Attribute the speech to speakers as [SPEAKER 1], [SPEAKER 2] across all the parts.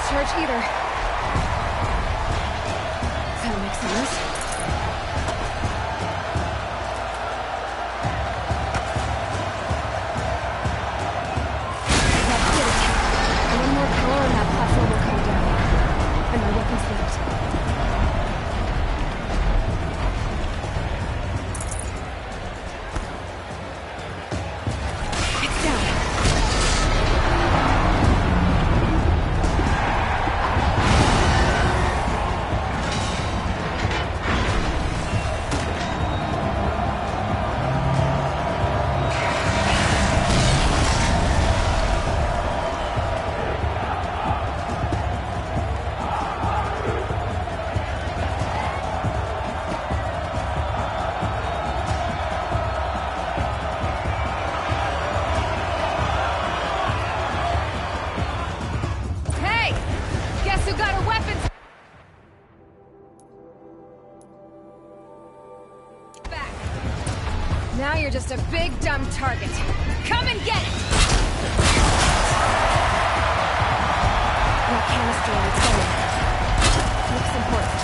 [SPEAKER 1] Charge either. That makes sense. That did it. One more power and that platform will come down. And my weapon's left. Now you're just a big, dumb target. Come and get it! That canister on its own. Looks important.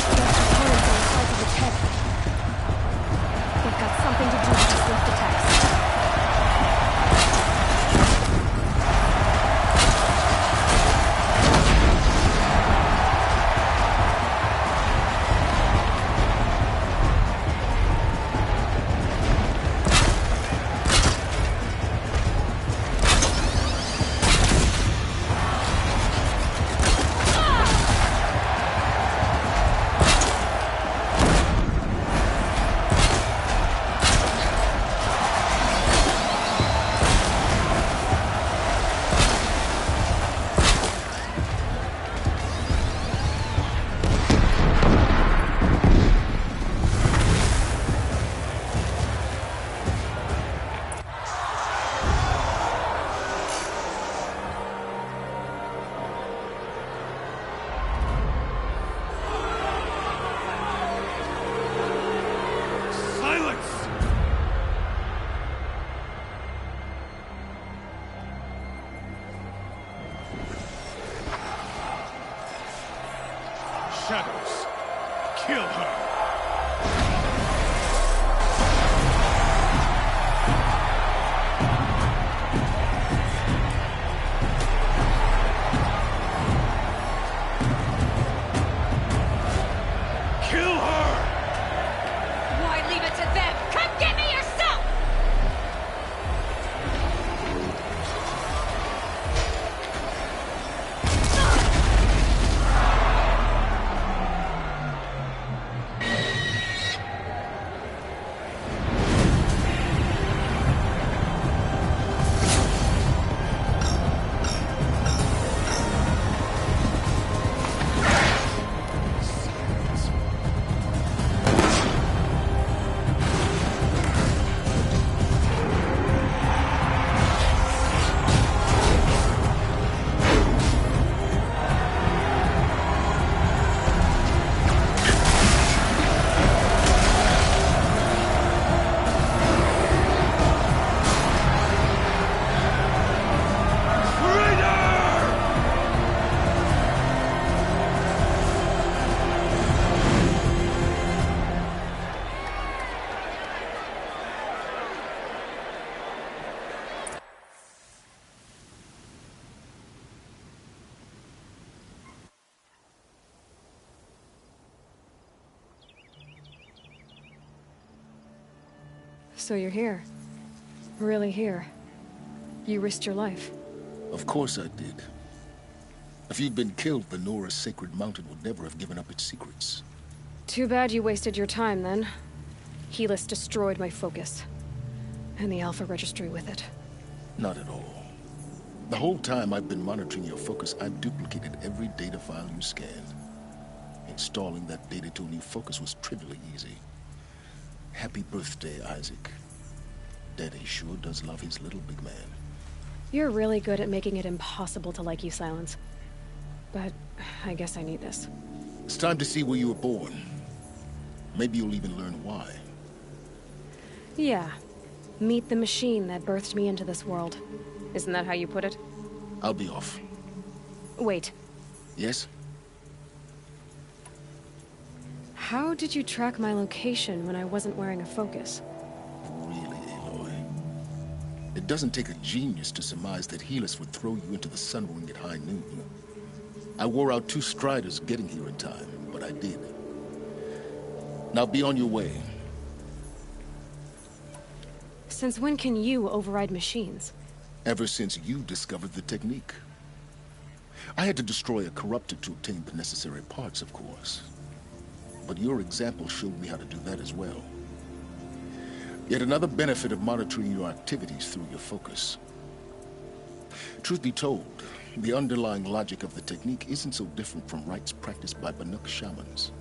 [SPEAKER 1] Those components are inside of its head. They've got something to do with the swift attacks.
[SPEAKER 2] Shadows. Kill her. Kill her!
[SPEAKER 1] So you're here. Really here. You risked your life.
[SPEAKER 3] Of course I did. If you'd been killed, the Nora's Sacred Mountain would never have given up its secrets.
[SPEAKER 1] Too bad you wasted your time, then. Helis destroyed my focus. And the Alpha Registry with it.
[SPEAKER 3] Not at all. The whole time I've been monitoring your focus, I've duplicated every data file you scanned. Installing that data to a new focus was trivially easy. Happy birthday, Isaac. Daddy sure does love his little big man.
[SPEAKER 1] You're really good at making it impossible to like you, Silence. But I guess I need this.
[SPEAKER 3] It's time to see where you were born. Maybe you'll even learn why.
[SPEAKER 1] Yeah. Meet the machine that birthed me into this world. Isn't that how you put it?
[SPEAKER 3] I'll be off.
[SPEAKER 1] Wait.
[SPEAKER 3] Yes?
[SPEAKER 1] How did you track my location when I wasn't wearing a focus?
[SPEAKER 3] Really, Aloy? It doesn't take a genius to surmise that Helis would throw you into the Sunwing at high noon. I wore out 2 Striders getting here in time, but I did. Now be on your way.
[SPEAKER 1] Since when can you override machines?
[SPEAKER 3] Ever since you discovered the technique. I had to destroy a corruptor to obtain the necessary parts, of course. But your example showed me how to do that as well. Yet another benefit of monitoring your activities through your focus. Truth be told, the underlying logic of the technique isn't so different from rites practiced by Banuk shamans.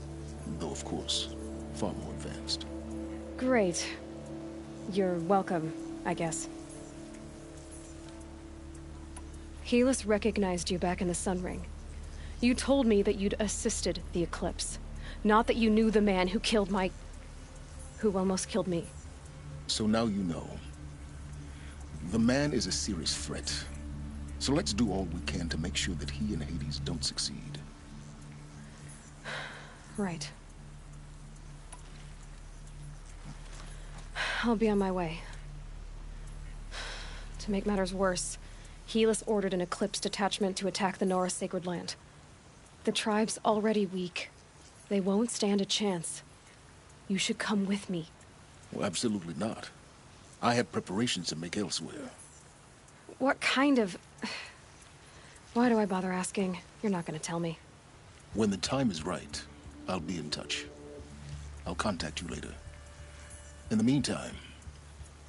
[SPEAKER 3] Though, of course, far more advanced.
[SPEAKER 1] Great. You're welcome, I guess. Helis recognized you back in the Sunring. You told me that you'd assisted the Eclipse. Not that you knew the man who killed who almost killed me.
[SPEAKER 3] So now you know. The man is a serious threat. So let's do all we can to make sure that he and Hades don't succeed.
[SPEAKER 1] Right. I'll be on my way. To make matters worse, Helis ordered an Eclipse detachment to attack the Nora Sacred Land. The tribe's already weak. They won't stand a chance. You should come with me.
[SPEAKER 3] Well, absolutely not. I have preparations to make elsewhere.
[SPEAKER 1] What kind of... Why do I bother asking? You're not gonna tell me.
[SPEAKER 3] When the time is right, I'll be in touch. I'll contact you later. In the meantime,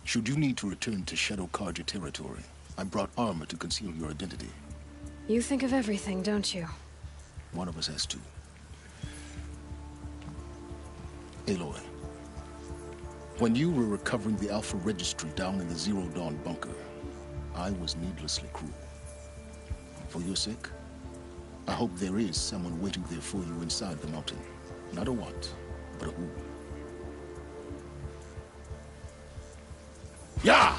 [SPEAKER 3] should you need to return to Shadow Carja territory, I brought armor to conceal your identity.
[SPEAKER 1] You think of everything, don't you?
[SPEAKER 3] One of us has to. Aloy, when you were recovering the Alpha Registry down in the Zero Dawn bunker, I was needlessly cruel. For your sake, I hope there is someone waiting there for you inside the mountain. Not a what, but a who. Yeah!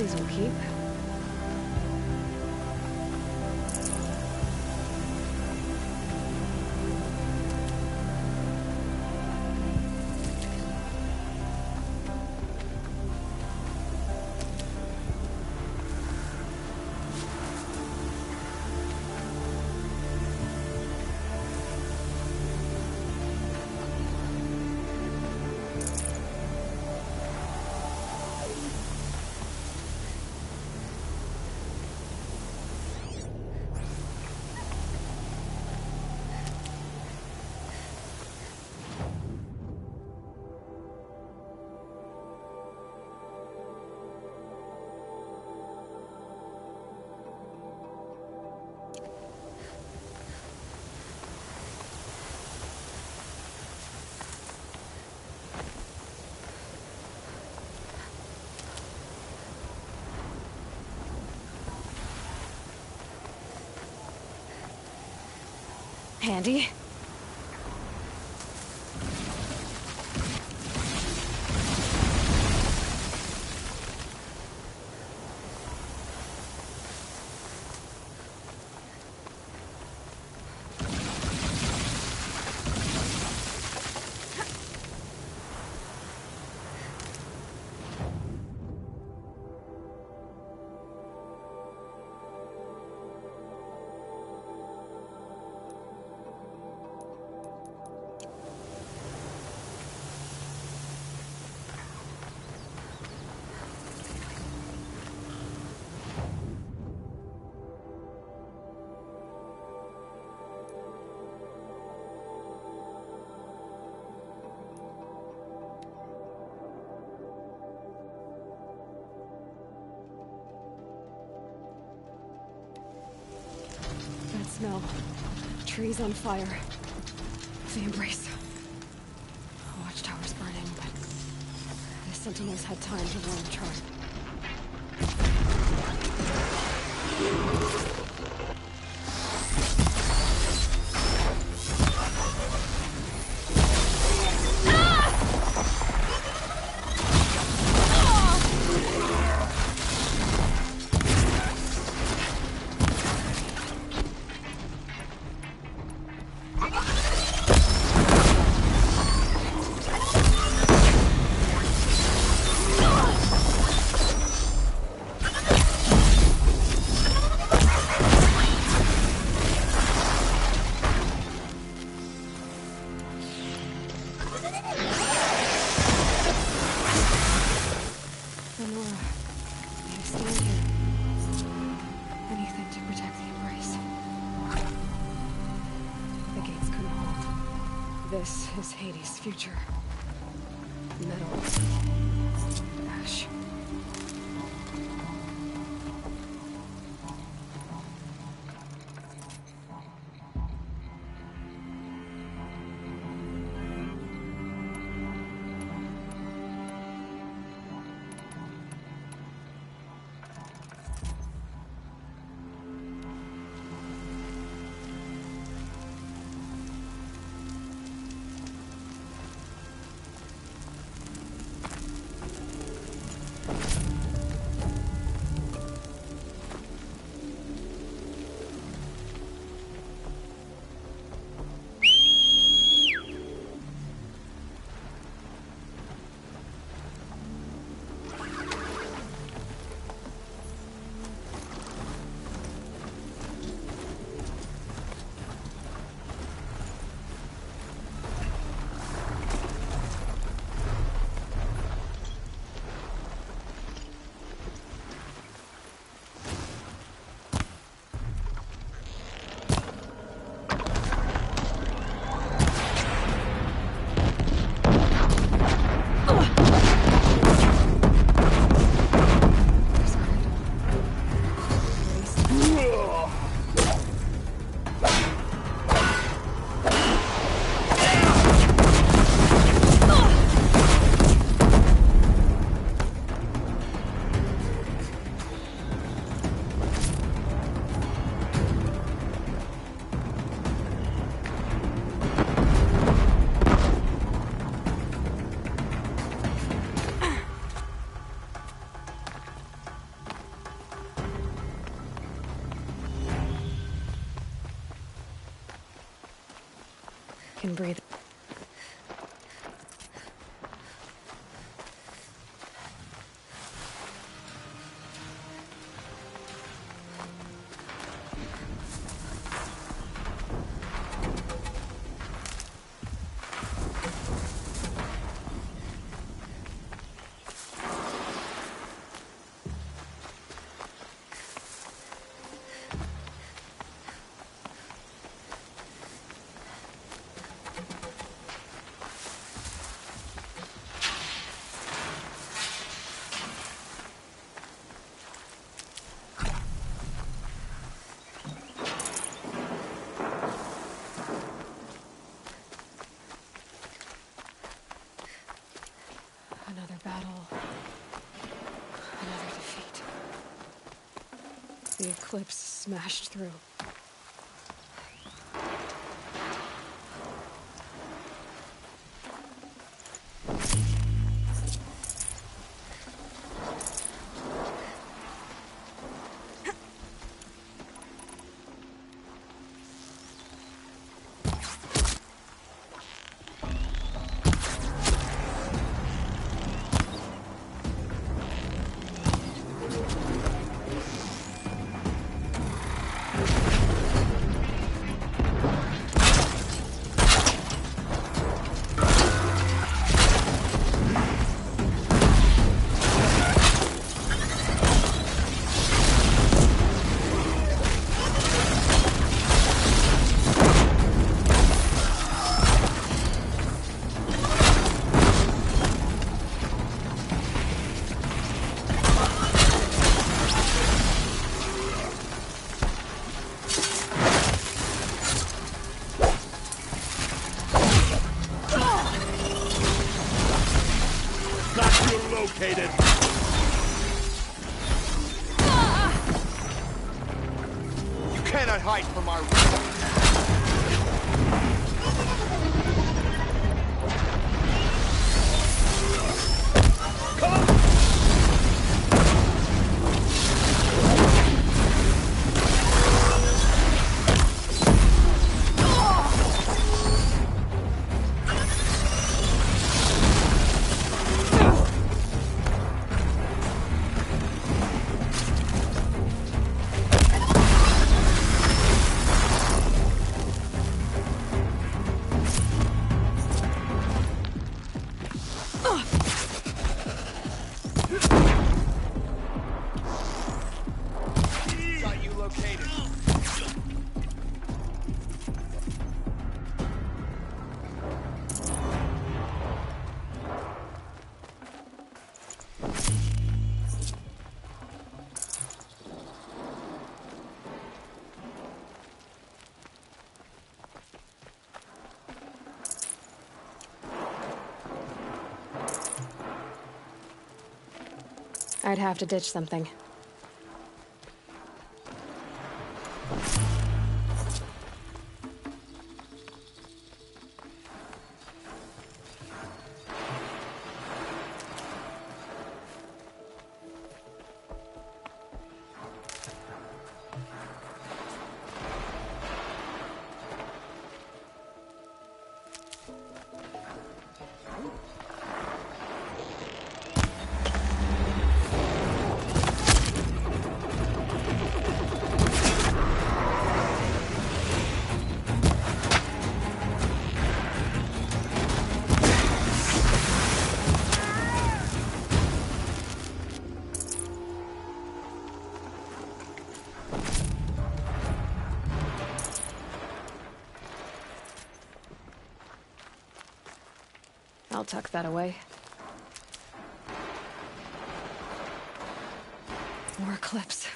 [SPEAKER 1] These will keep. Handy. That smell. Trees on fire. The Embrace. Watchtower's burning, but the Sentinels had time to warn the tribe. This is Hades' future. Metal. Ash. can breathe. Another battle. Another defeat. The Eclipse smashed through.
[SPEAKER 2] Located.
[SPEAKER 4] You cannot hide from our wrath. Got you located.
[SPEAKER 1] I'd have to ditch something. I'll tuck that away. More Eclipse.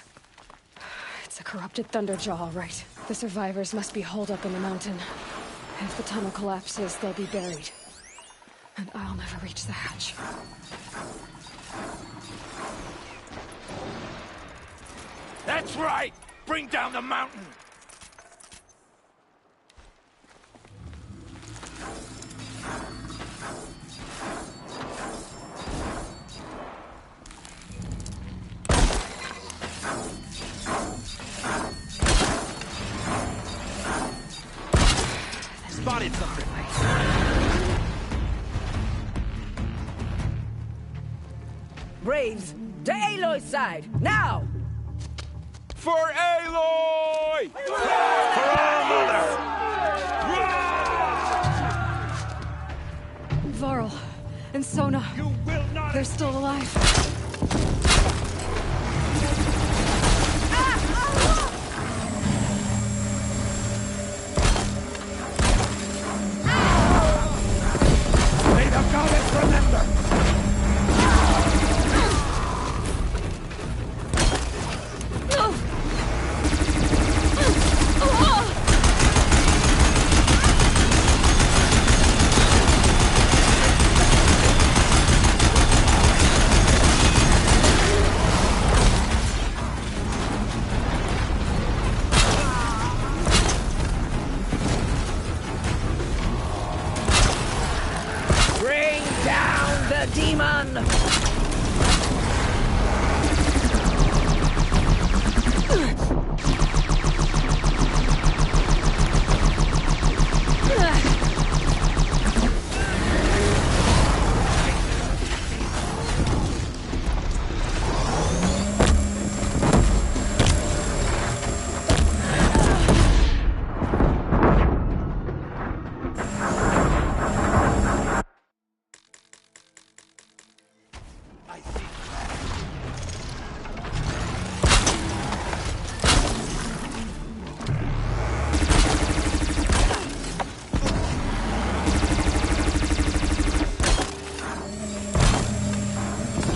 [SPEAKER 1] It's a corrupted Thunderjaw, all right. The survivors must be holed up in the mountain. If the tunnel collapses, they'll be buried. And I'll never reach the hatch.
[SPEAKER 2] That's right! Bring down the mountain!
[SPEAKER 4] Spotted something.
[SPEAKER 5] Braves, to Aloy's side, now!
[SPEAKER 2] For Aloy! For our mother!
[SPEAKER 1] Varl and Sona.
[SPEAKER 2] You will not...
[SPEAKER 1] They're still alive.
[SPEAKER 2] May the goddess remember!
[SPEAKER 5] Bring down the demon!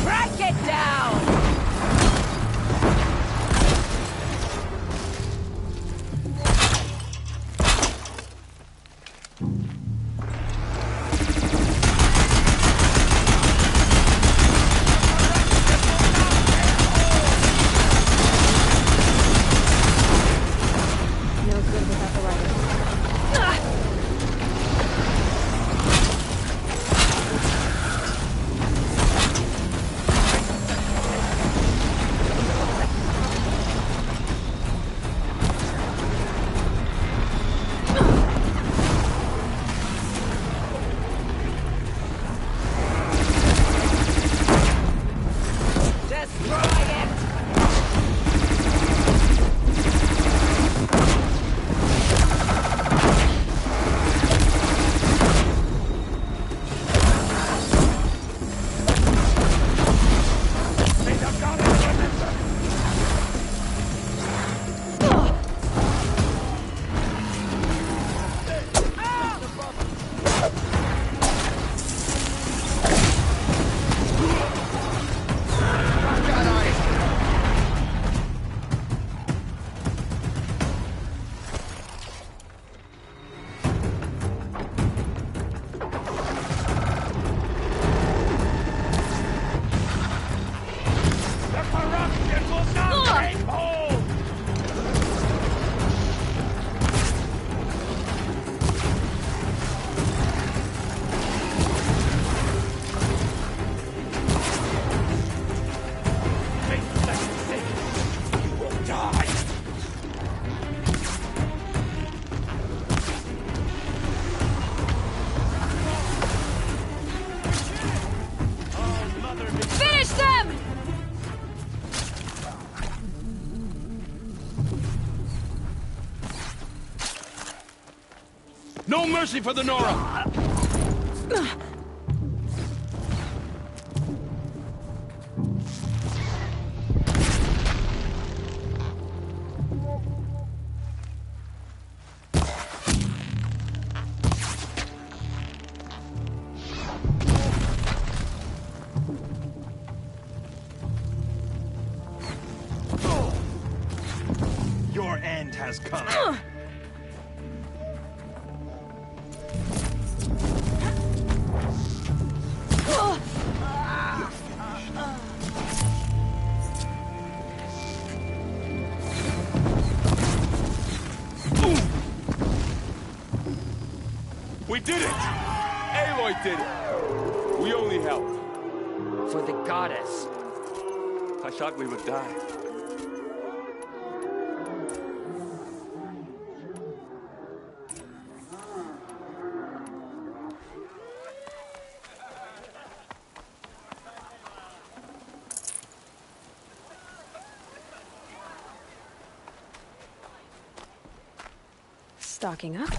[SPEAKER 5] Track it down!
[SPEAKER 1] No good without the rider.
[SPEAKER 5] Destroy it!
[SPEAKER 2] May the goddess remember!
[SPEAKER 4] Got ice!
[SPEAKER 2] The corruption will not take hold! Make that mistake! You will die! Oh, mother...
[SPEAKER 1] Finish them!
[SPEAKER 2] No mercy for the Nora! Your end has come. We did it! Aloy did it! We only helped.
[SPEAKER 5] For the goddess.
[SPEAKER 2] I thought we would die.
[SPEAKER 1] Stocking up.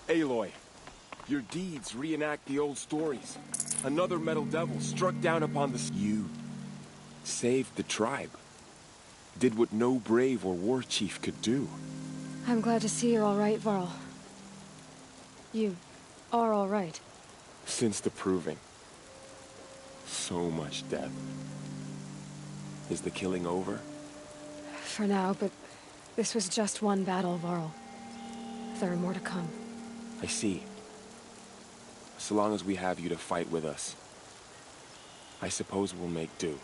[SPEAKER 2] Aloy, your deeds reenact the old stories. Another Metal Devil struck down upon the... You saved the tribe. Did what no brave or war chief could do.
[SPEAKER 1] I'm glad to see you're all right, Varl. You are all right.
[SPEAKER 2] Since the Proving. So much death. Is the killing over?
[SPEAKER 1] For now, but this was just one battle, Varl. There are more to come.
[SPEAKER 2] I see. So long as we have you to fight with us, I suppose we'll make do.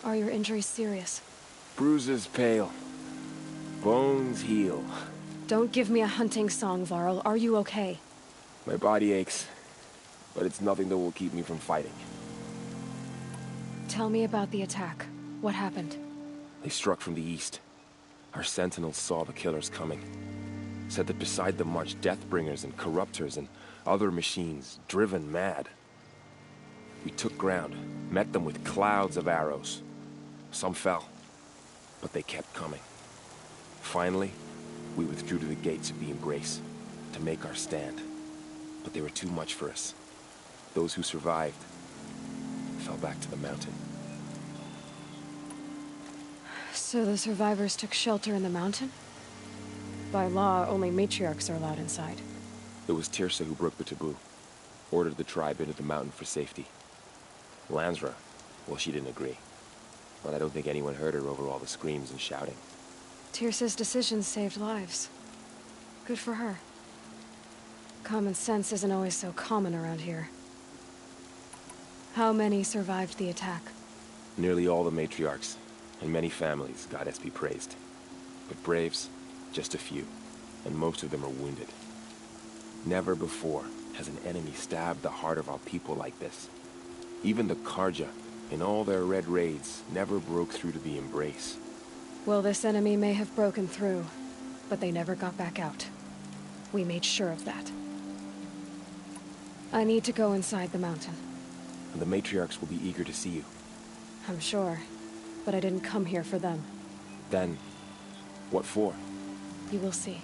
[SPEAKER 1] Are your injuries serious?
[SPEAKER 2] Bruises pale. Bones heal.
[SPEAKER 1] Don't give me a hunting song, Varl. Are you okay?
[SPEAKER 2] My body aches, but it's nothing that will keep me from fighting.
[SPEAKER 1] Tell me about the attack. What happened?
[SPEAKER 2] They struck from the east. Our sentinels saw the killers coming. Said that beside them marched Deathbringers and Corruptors and other machines, driven mad. We took ground, met them with clouds of arrows. Some fell, but they kept coming. Finally, we withdrew to the gates of the Embrace to make our stand. But they were too much for us. Those who survived fell back to the mountain.
[SPEAKER 1] So the survivors took shelter in the mountain? By law, only matriarchs are allowed inside.
[SPEAKER 2] It was Teersa who broke the taboo. Ordered the tribe into the mountain for safety. Lansra, well, she didn't agree. But I don't think anyone heard her over all the screams and shouting.
[SPEAKER 1] Teersa's decisions saved lives. Good for her. Common sense isn't always so common around here. How many survived the attack?
[SPEAKER 2] Nearly all the matriarchs, and many families, goddess be praised. But braves, just a few, and most of them are wounded. Never before has an enemy stabbed the heart of our people like this. Even the Carja, in all their red raids, never broke through to the Embrace.
[SPEAKER 1] Well, this enemy may have broken through, but they never got back out. We made sure of that. I need to go inside the mountain.
[SPEAKER 2] And the matriarchs will be eager to see you.
[SPEAKER 1] I'm sure, but I didn't come here for them.
[SPEAKER 2] Then, what for?
[SPEAKER 1] You will see.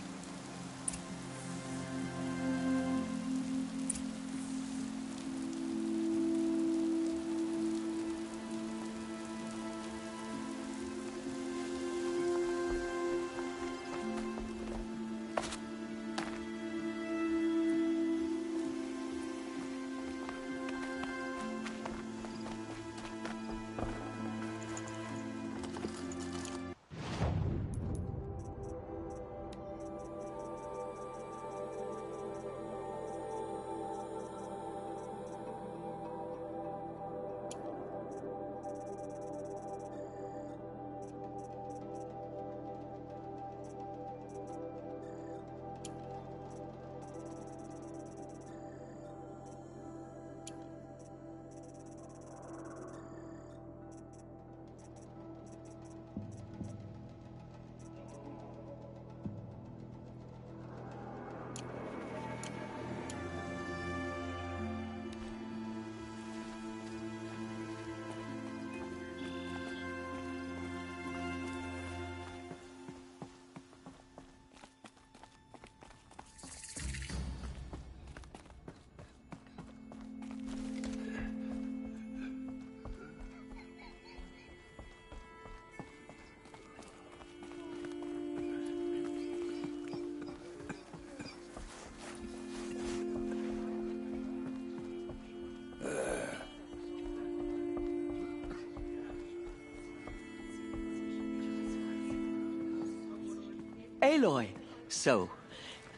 [SPEAKER 6] Aloy, so,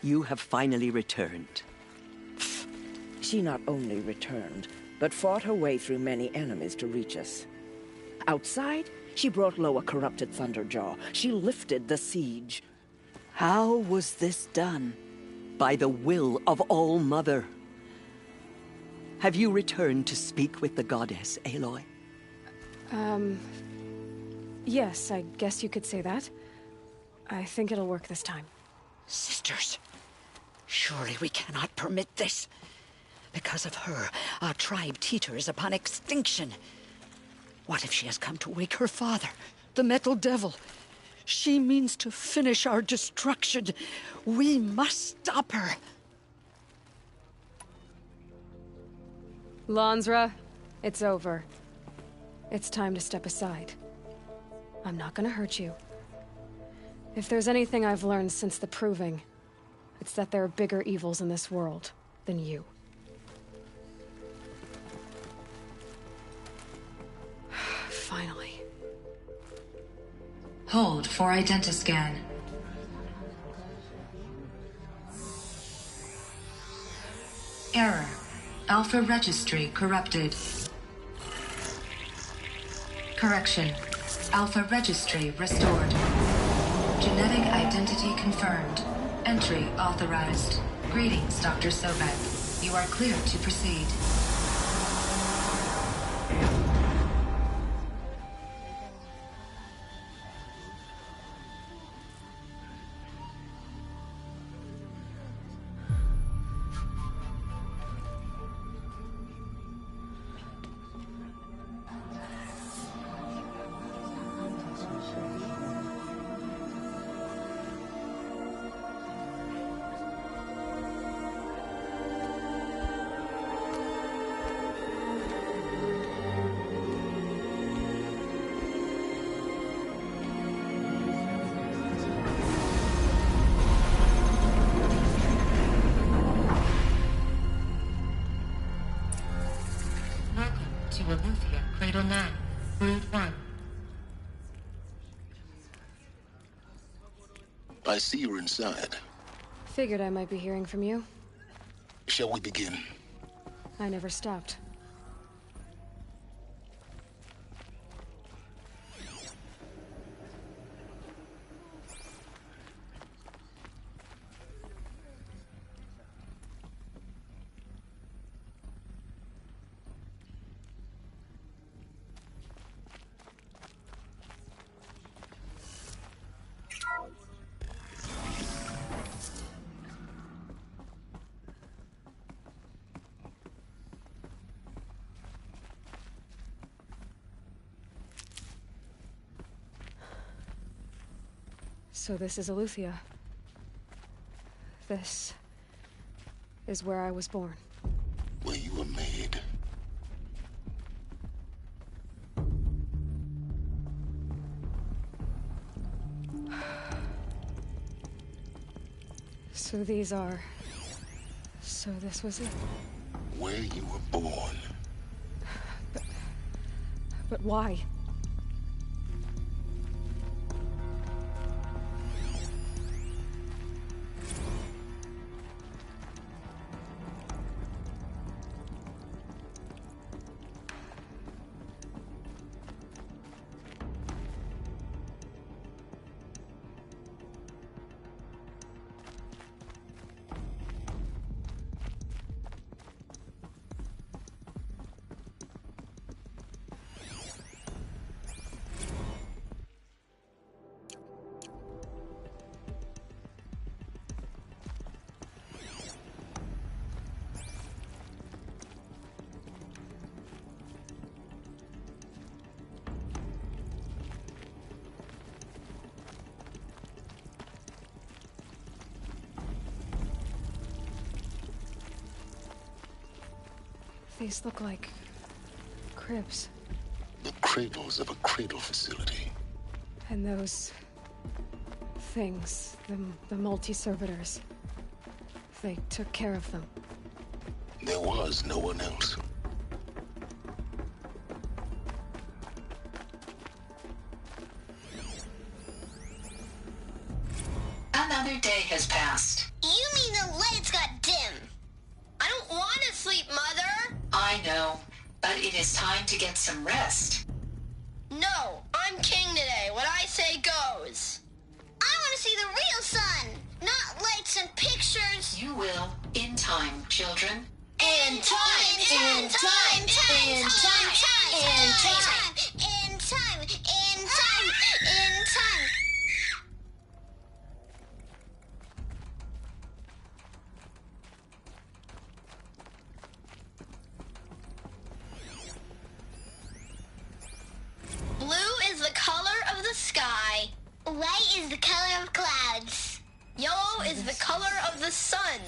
[SPEAKER 6] you have finally returned.
[SPEAKER 5] She not only returned, but fought her way through many enemies to reach us. Outside, she brought low a corrupted Thunderjaw. She lifted the siege.
[SPEAKER 6] How was this done? By the will of All-Mother. Have you returned to speak with the goddess, Aloy?
[SPEAKER 1] Yes, I guess you could say that. I think it'll work this time.
[SPEAKER 6] Sisters, surely we cannot permit this. Because of her, our tribe teeters upon extinction. What if she has come to wake her father, the Metal Devil? She means to finish our destruction. We must stop her.
[SPEAKER 1] Lansra, it's over. It's time to step aside. I'm not gonna hurt you. If there's anything I've learned since the Proving, it's that there are bigger evils in this world than you. Finally.
[SPEAKER 7] Hold for identiscan. Error. Alpha registry corrupted. Correction. Alpha registry restored. Genetic identity confirmed. Entry authorized. Greetings, Dr. Sobek. You are cleared to proceed. To Aletheia, Cradle 9, Brood 1.
[SPEAKER 3] I see you're inside.
[SPEAKER 1] Figured I might be hearing from you.
[SPEAKER 3] Shall we begin?
[SPEAKER 1] I never stopped. So this is Aletheia. This is where I was born.
[SPEAKER 3] Where you were made.
[SPEAKER 1] So these are... So this was it?
[SPEAKER 3] Where you were born.
[SPEAKER 1] But why? These look like... cribs.
[SPEAKER 3] The cradles of a cradle facility.
[SPEAKER 1] And those... things, the multi-servitors. They took care of them.
[SPEAKER 3] There was no one else.
[SPEAKER 7] Another day has passed.
[SPEAKER 8] You mean the lights got dim? I don't want to sleep, Mother!
[SPEAKER 7] I know, but it is time to get some rest.
[SPEAKER 8] No, I'm king today. What I say goes. I want to see the real sun, not lights and pictures.
[SPEAKER 7] You will, in time, children.
[SPEAKER 8] In time, in time, in time, in time, in time, in time, in time, in time. sky. White is the color of clouds. Yellow is the color of the sun.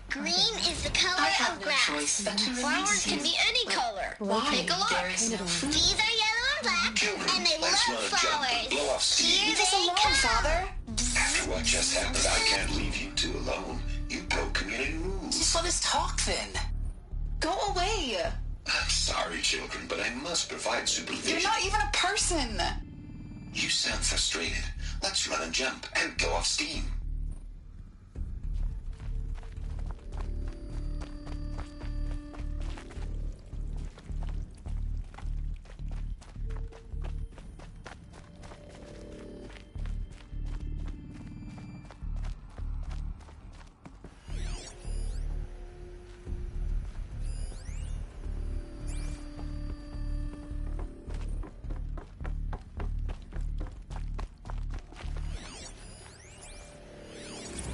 [SPEAKER 8] Green is the color of grass. Flowers can be any color. Take a look. These are yellow and black, and they love flowers. Here they come.
[SPEAKER 9] Father. After what just happened, I can't leave you two alone. You broke community rules.
[SPEAKER 10] Just let us talk then. Go away.
[SPEAKER 9] I'm sorry, children, but I must provide supervision.
[SPEAKER 10] You're not even a person.
[SPEAKER 9] You sound frustrated. Let's run and jump and go off steam.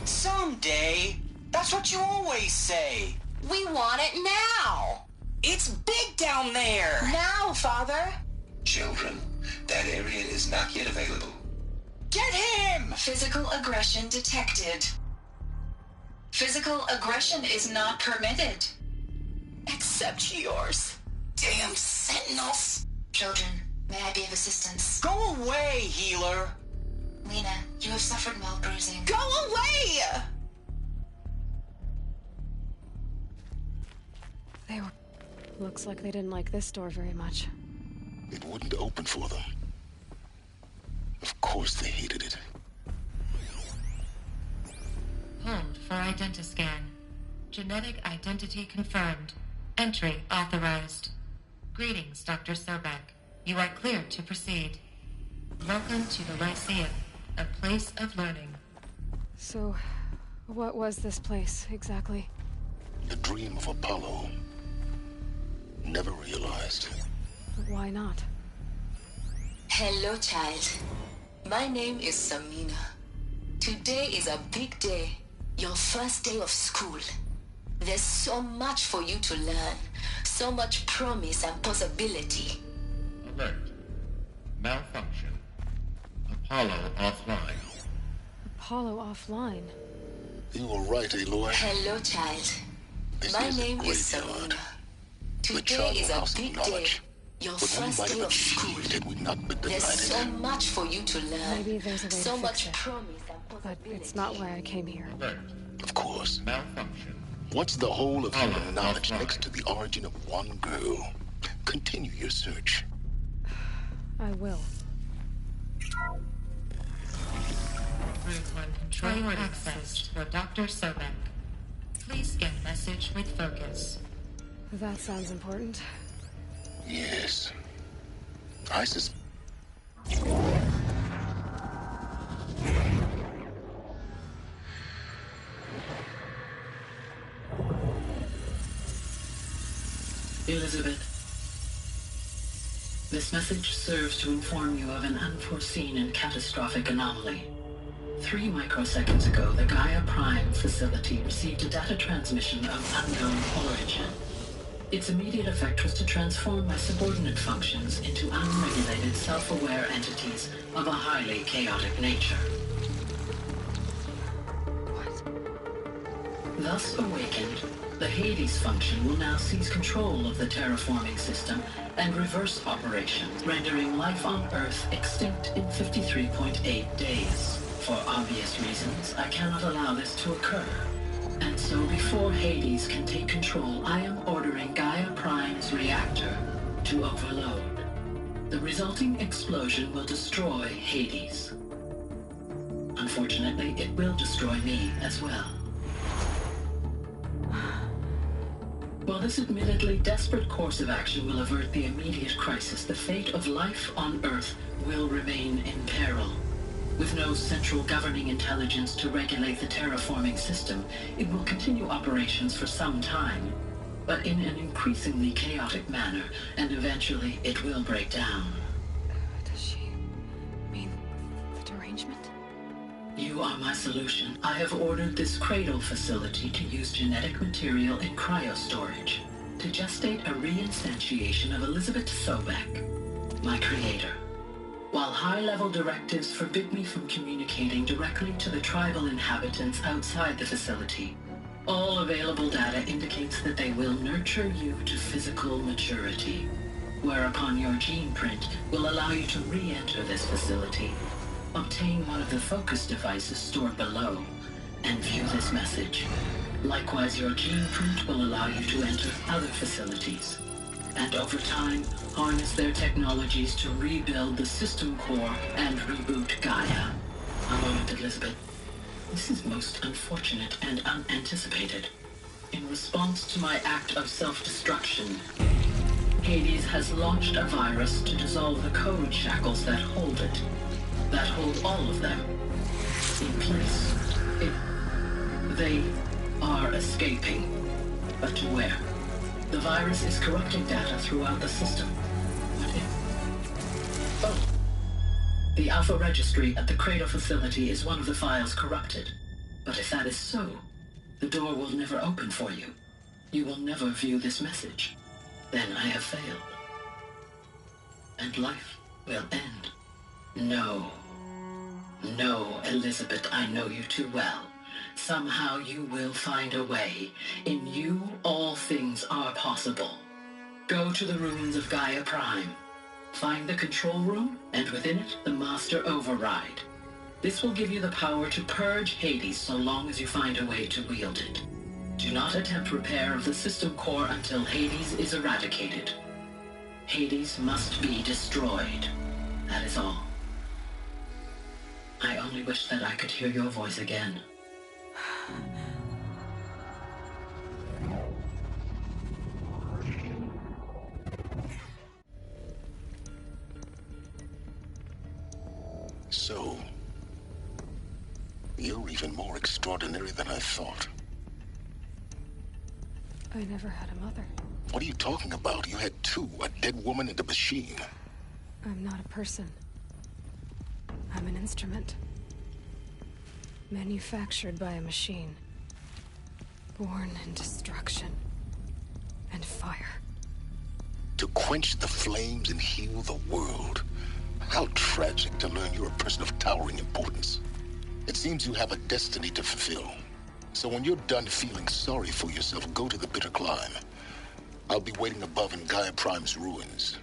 [SPEAKER 10] Someday. That's what you always say.
[SPEAKER 11] We want it now.
[SPEAKER 10] It's big down there.
[SPEAKER 11] Now, Father.
[SPEAKER 9] Children, that area is not yet available.
[SPEAKER 10] Get him!
[SPEAKER 11] Physical aggression detected. Physical aggression is not permitted. Except yours.
[SPEAKER 10] Damn sentinels.
[SPEAKER 11] Children, may I be of assistance?
[SPEAKER 10] Go away, healer.
[SPEAKER 11] Lena, you have suffered mild bruising.
[SPEAKER 10] Go away!
[SPEAKER 1] Looks like they didn't like this door very much.
[SPEAKER 3] It wouldn't open for them. Of course they hated it.
[SPEAKER 7] Hold for identiscan. Genetic identity confirmed. Entry authorized. Greetings, Dr. Sobek. You are cleared to proceed. Welcome to the Lyceum, a place of learning.
[SPEAKER 1] So, what was this place, exactly?
[SPEAKER 3] The dream of Apollo. Never realized.
[SPEAKER 1] Why not?
[SPEAKER 11] Hello, child. My name is Samina. Today is a big day. Your first day of school. There's so much for you to learn. So much promise and possibility.
[SPEAKER 12] Alert. Malfunction. Apollo offline.
[SPEAKER 1] Apollo offline?
[SPEAKER 3] You were right, Aloy.
[SPEAKER 11] Hello, child. My name is Samina. Today is a big day. Your first day of school. There's so much for you to learn.
[SPEAKER 1] Maybe there's a way to
[SPEAKER 11] so
[SPEAKER 1] fix
[SPEAKER 11] much
[SPEAKER 1] it.
[SPEAKER 11] promise and possibility.
[SPEAKER 1] But it's not why I came here.
[SPEAKER 12] Alert.
[SPEAKER 3] Of course.
[SPEAKER 12] Malfunction.
[SPEAKER 3] What's the whole of
[SPEAKER 12] Apollo
[SPEAKER 3] human knowledge
[SPEAKER 12] offline.
[SPEAKER 3] next to the origin of one girl? Continue your search.
[SPEAKER 1] I will.
[SPEAKER 7] Route 1 control access for Dr. Sobek. Please scan message with focus.
[SPEAKER 1] That sounds important.
[SPEAKER 3] Yes. I suspect.
[SPEAKER 13] Elizabeth, this message serves to inform you of an unforeseen and catastrophic anomaly. 3 microseconds ago, the Gaia Prime facility received a data transmission of unknown origin. Its immediate effect was to transform my subordinate functions into unregulated, self-aware entities of a highly chaotic nature.
[SPEAKER 1] What?
[SPEAKER 13] Thus awakened, the Hades function will now seize control of the terraforming system and reverse operations, rendering life on Earth extinct in 53.8 days. For obvious reasons, I cannot allow this to occur. And so before Hades can take control, I am ordering Gaia Prime's reactor to overload. The resulting explosion will destroy Hades. Unfortunately, it will destroy me as well. While this admittedly desperate course of action will avert the immediate crisis, the fate of life on Earth will remain in peril. With no central governing intelligence to regulate the terraforming system, it will continue operations for some time, but in an increasingly chaotic manner, and eventually it will break down.
[SPEAKER 1] Does she mean the derangement?
[SPEAKER 13] You are my solution. I have ordered this cradle facility to use genetic material in cryostorage to gestate a reinstantiation of Elizabeth Sobek, my creator. while high-level directives forbid me from communicating directly to the tribal inhabitants outside the facility, all available data indicates that they will nurture you to physical maturity, whereupon your gene print will allow you to re-enter this facility, obtain one of the focus devices stored below, and view this message. Likewise, your gene print will allow you to enter other facilities, and over time, harness their technologies to rebuild the system core and reboot Gaia. A moment, Elizabeth. This is most unfortunate and unanticipated. In response to my act of self-destruction, Hades has launched a virus to dissolve the code shackles that hold it, that hold all of them in place. They are escaping, but to where? The virus is corrupting data throughout the system. What if? Oh. The Alpha Registry at the Cradle facility is one of the files corrupted. But if that is so, the door will never open for you. You will never view this message. Then I have failed. And life will end. No. No, Elizabeth, I know you too well. Somehow you will find a way. In you, all things are possible. Go to the ruins of Gaia Prime. Find the control room, and within it, the Master Override. This will give you the power to purge Hades so long as you find a way to wield it. Do not attempt repair of the system core until Hades is eradicated. Hades must be destroyed. That is all. I only wish that I could hear your voice again.
[SPEAKER 3] So, you're even more extraordinary than I thought.
[SPEAKER 1] I never had a mother.
[SPEAKER 3] What are you talking about? You had two, a dead woman and a machine.
[SPEAKER 1] I'm not a person. I'm an instrument. Manufactured by a machine. Born in destruction and fire.
[SPEAKER 3] To quench the flames and heal the world. How tragic to learn you're a person of towering importance. It seems you have a destiny to fulfill. So when you're done feeling sorry for yourself, go to the Bitter Climb. I'll be waiting above in Gaia Prime's ruins.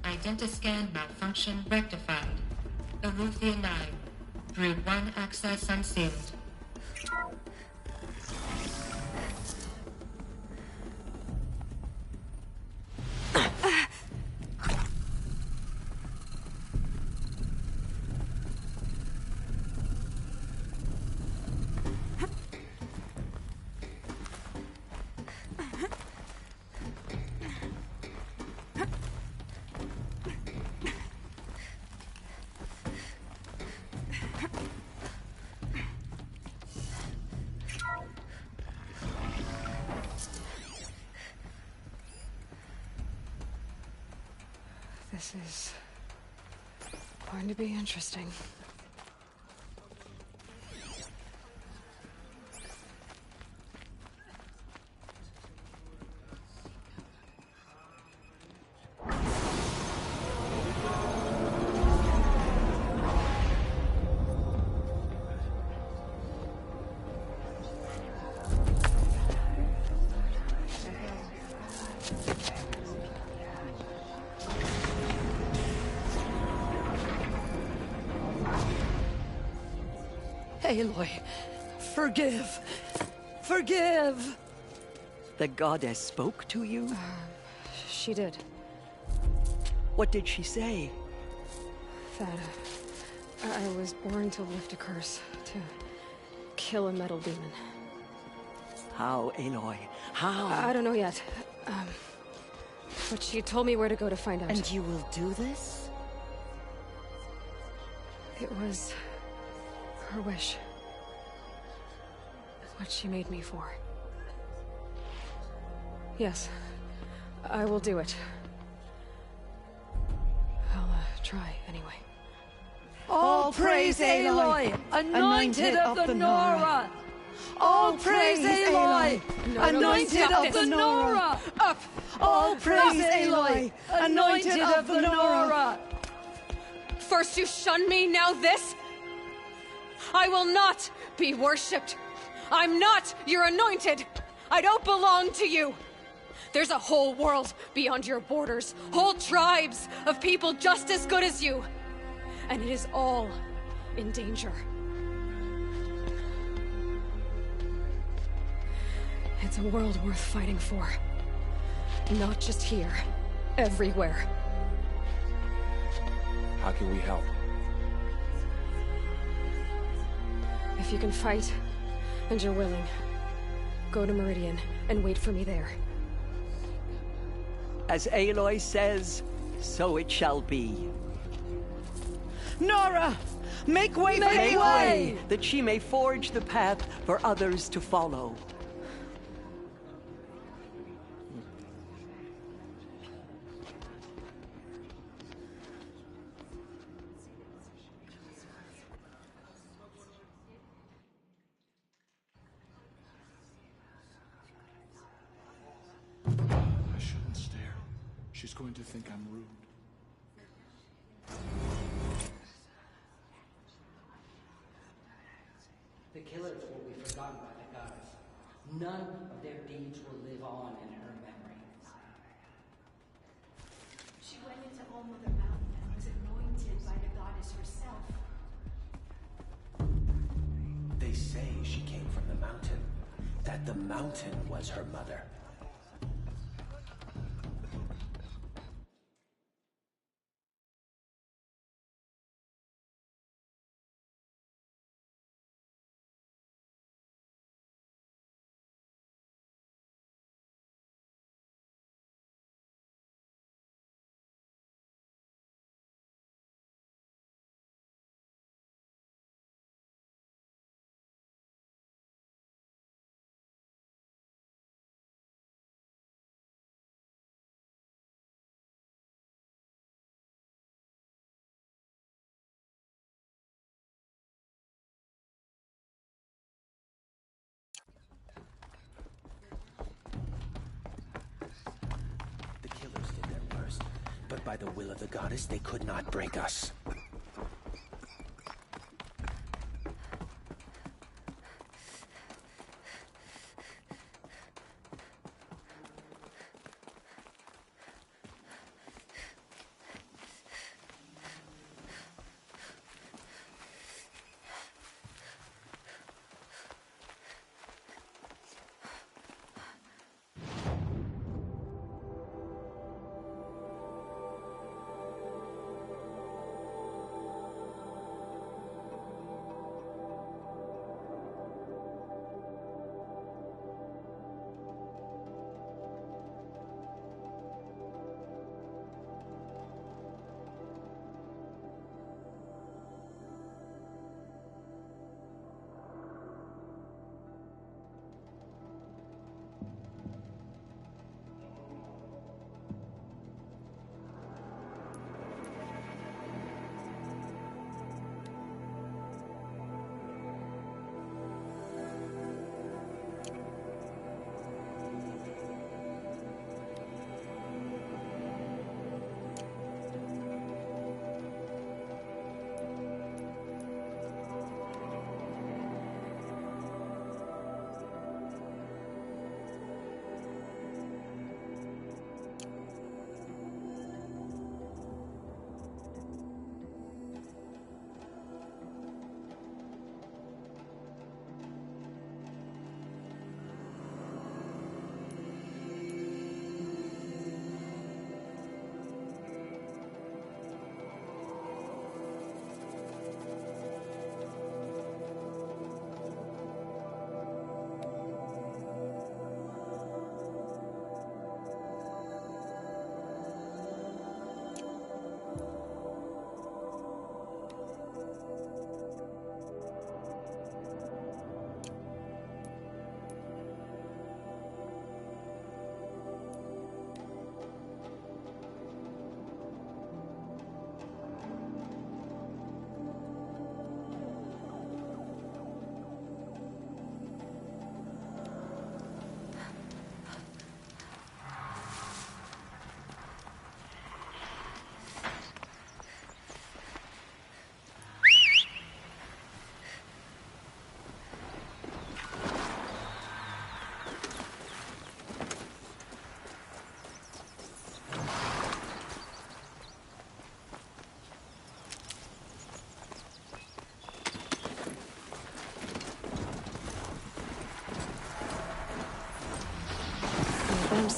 [SPEAKER 7] Identiscan malfunction rectified. Eleuthia 9. Brood 1 access unsealed.
[SPEAKER 1] This is going to be interesting.
[SPEAKER 6] Aloy, forgive. Forgive!
[SPEAKER 14] The goddess spoke to you?
[SPEAKER 1] She did.
[SPEAKER 14] What did she say?
[SPEAKER 1] That I was born to lift a curse, to kill a metal demon.
[SPEAKER 14] How, Aloy? How?
[SPEAKER 1] I don't know yet. But she told me where to go to find out.
[SPEAKER 5] And you will do this?
[SPEAKER 1] It was her wish. What she made me for. Yes, I will do it. I'll try anyway.
[SPEAKER 5] All praise Aloy, anointed of the Nora! All praise Aloy, anointed of the Nora!
[SPEAKER 1] Up!
[SPEAKER 5] All praise Aloy, anointed of the Nora!
[SPEAKER 1] First you shun me, now this? I will not be worshipped. I'm not your anointed. I don't belong to you. There's a whole world beyond your borders, whole tribes of people just as good as you. And it is all in danger. It's a world worth fighting for. Not just here, everywhere.
[SPEAKER 2] How can we help?
[SPEAKER 1] If you can fight, and you're willing, go to Meridian and wait for me there.
[SPEAKER 14] As Aloy says, so it shall be.
[SPEAKER 5] Nora! Make way for
[SPEAKER 14] Make
[SPEAKER 5] Aloy!
[SPEAKER 14] way, that she may forge the path for others to follow.
[SPEAKER 3] I shouldn't stare. She's going to think I'm rude.
[SPEAKER 15] The killers will be forgotten by the goddess. None of their deeds will live on in her memory.
[SPEAKER 16] She went into All Mother Mountain and was anointed by the goddess herself.
[SPEAKER 17] They say she came from the mountain. That the mountain was her mother. The killers did their worst, but by the will of the goddess, they could not break us.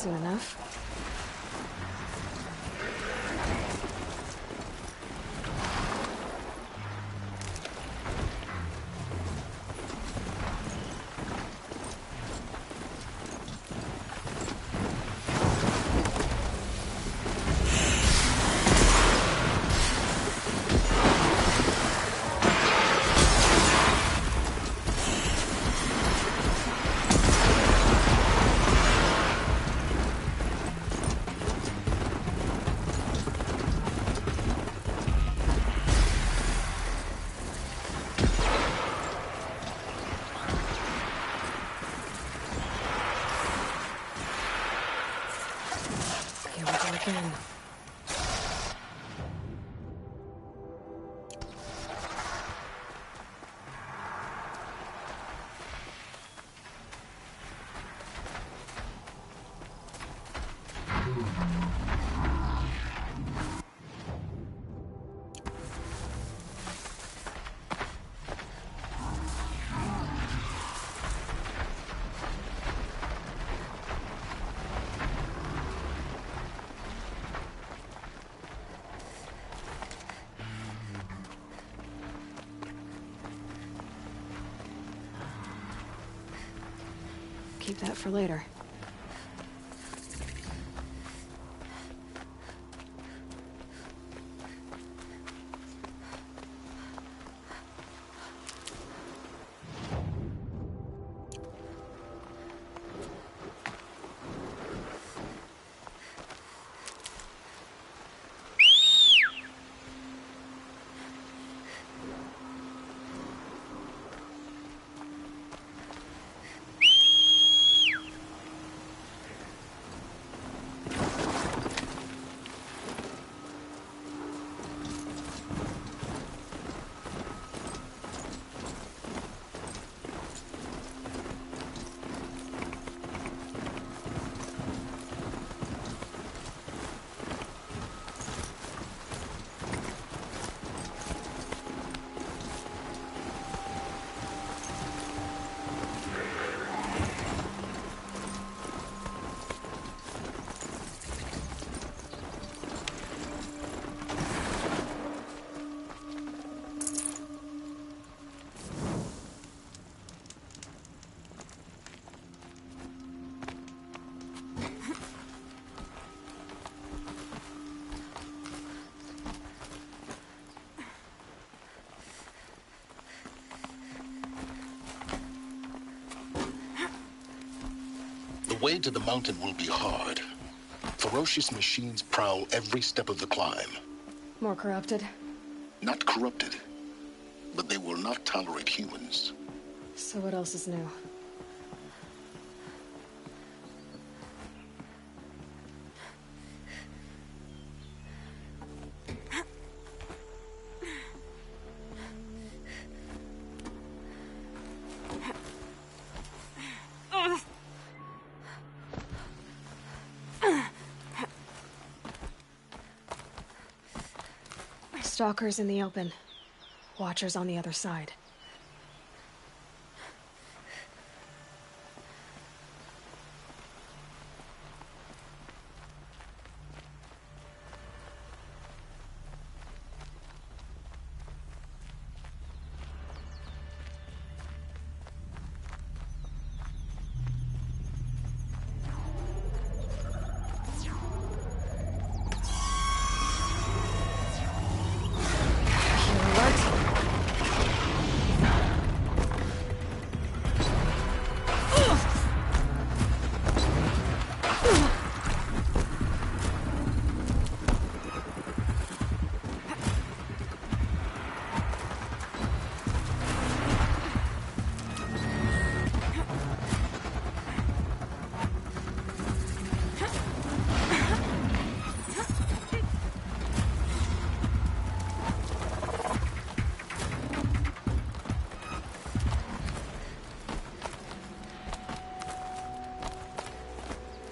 [SPEAKER 1] soon enough. Again. Keep that for later.
[SPEAKER 3] The way to the mountain will be hard. Ferocious machines prowl every step of the climb.
[SPEAKER 1] More corrupted?
[SPEAKER 3] Not corrupted, but they will not tolerate humans.
[SPEAKER 1] So what else is new? Stalkers in the open. Watchers on the other side.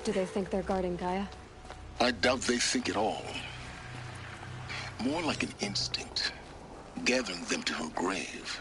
[SPEAKER 1] Do they think they're guarding Gaia?
[SPEAKER 3] I doubt they think at all. More like an instinct, gathering them to her grave.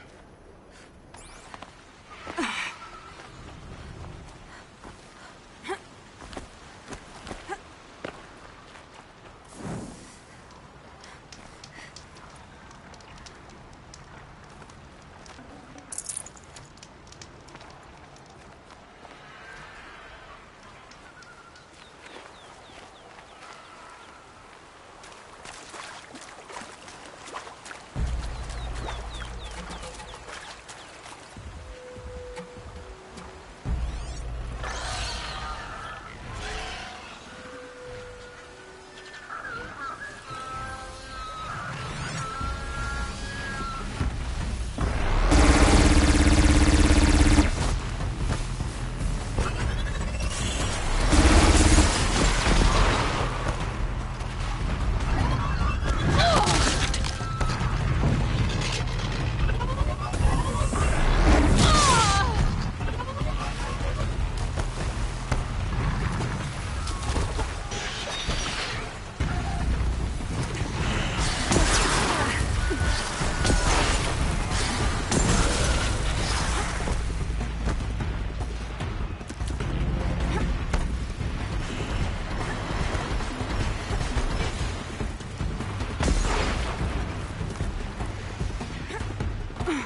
[SPEAKER 1] I'm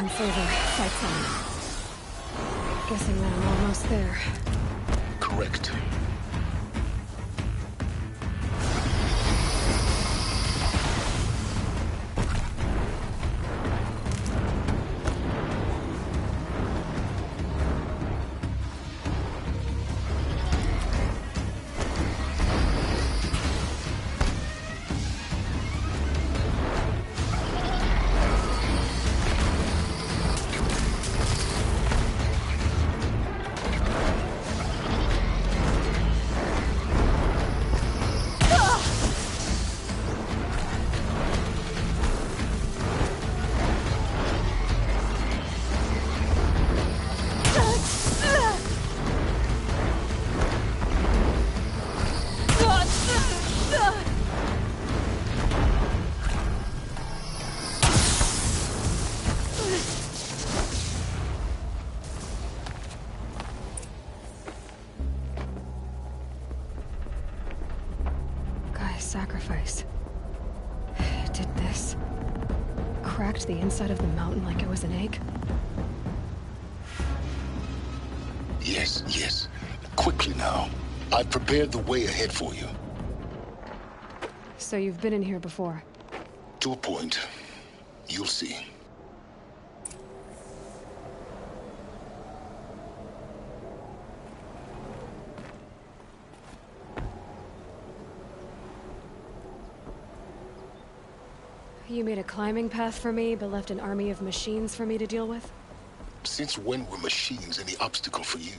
[SPEAKER 1] further. Fight's on. Guessing that I'm almost there.
[SPEAKER 3] Correct.
[SPEAKER 1] Sacrifice. It did this. Cracked the inside of the mountain like it was an egg.
[SPEAKER 3] Yes, yes. Quickly now. I've prepared the way ahead for you.
[SPEAKER 1] So you've been in here before?
[SPEAKER 3] To a point. You'll see.
[SPEAKER 1] You made a climbing path for me, but left an army of machines for me to deal with?
[SPEAKER 3] Since when were machines any obstacle for you?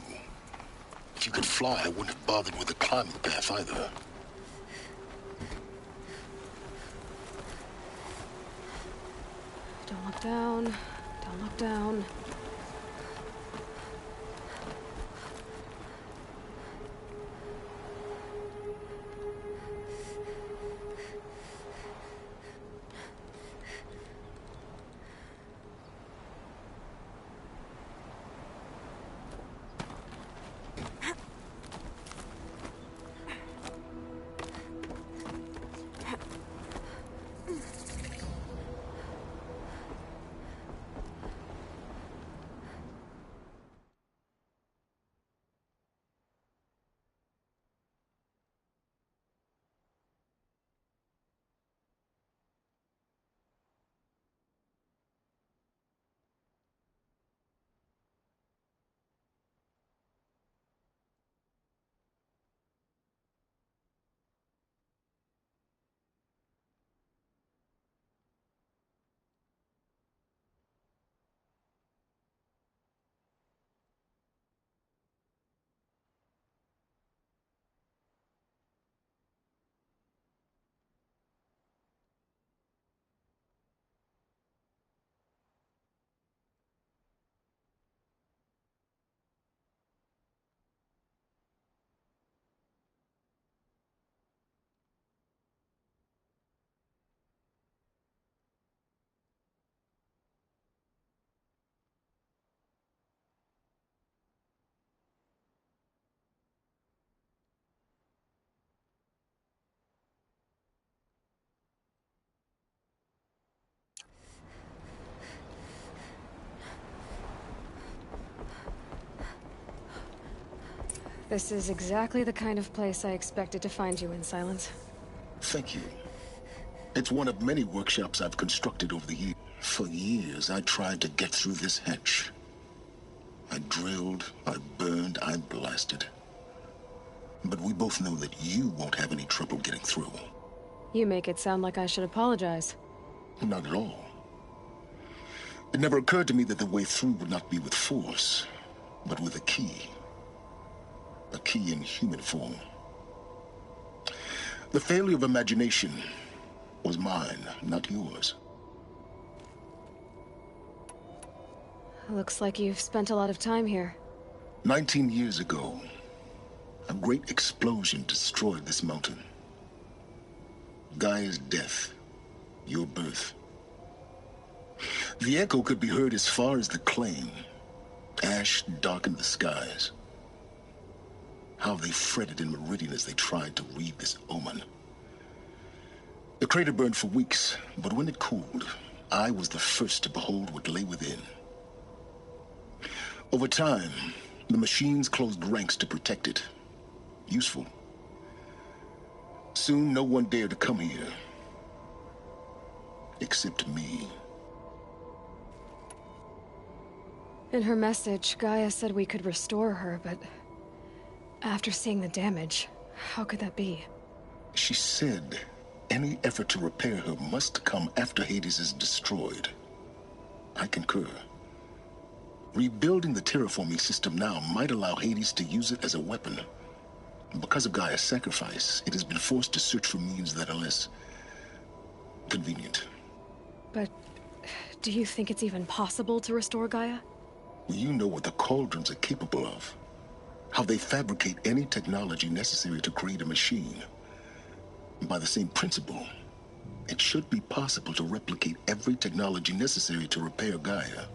[SPEAKER 3] If you could fly, I wouldn't have bothered with the climbing path either.
[SPEAKER 1] Don't look down. Don't look down. This is exactly the kind of place I expected to find you in, Silence.
[SPEAKER 3] Thank you. It's one of many workshops I've constructed over the years. For years, I tried to get through this hatch. I drilled, I burned, I blasted. But we both know that you won't have any trouble getting through.
[SPEAKER 1] You make it sound like I should apologize.
[SPEAKER 3] Not at all. It never occurred to me that the way through would not be with force, but with a key. A key in human form. The failure of imagination was mine, not yours.
[SPEAKER 1] Looks like you've spent a lot of time here.
[SPEAKER 3] 19 years ago, a great explosion destroyed this mountain. Gaia's death, your birth. The echo could be heard as far as the claim. Ash darkened the skies. How they fretted in Meridian as they tried to read this omen. The crater burned for weeks, but when it cooled, I was the first to behold what lay within. Over time, the machines closed ranks to protect it. Useful. Soon, no one dared to come here. Except me.
[SPEAKER 1] In her message, Gaia said we could restore her, but after seeing the damage, how could that be?
[SPEAKER 3] She said any effort to repair her must come after Hades is destroyed. I concur. Rebuilding the terraforming system now might allow Hades to use it as a weapon. Because of Gaia's sacrifice, it has been forced to search for means that are less convenient.
[SPEAKER 1] But do you think it's even possible to restore Gaia?
[SPEAKER 3] You know what the Cauldrons are capable of. How they fabricate any technology necessary to create a machine. By the same principle, it should be possible to replicate every technology necessary to repair Gaia.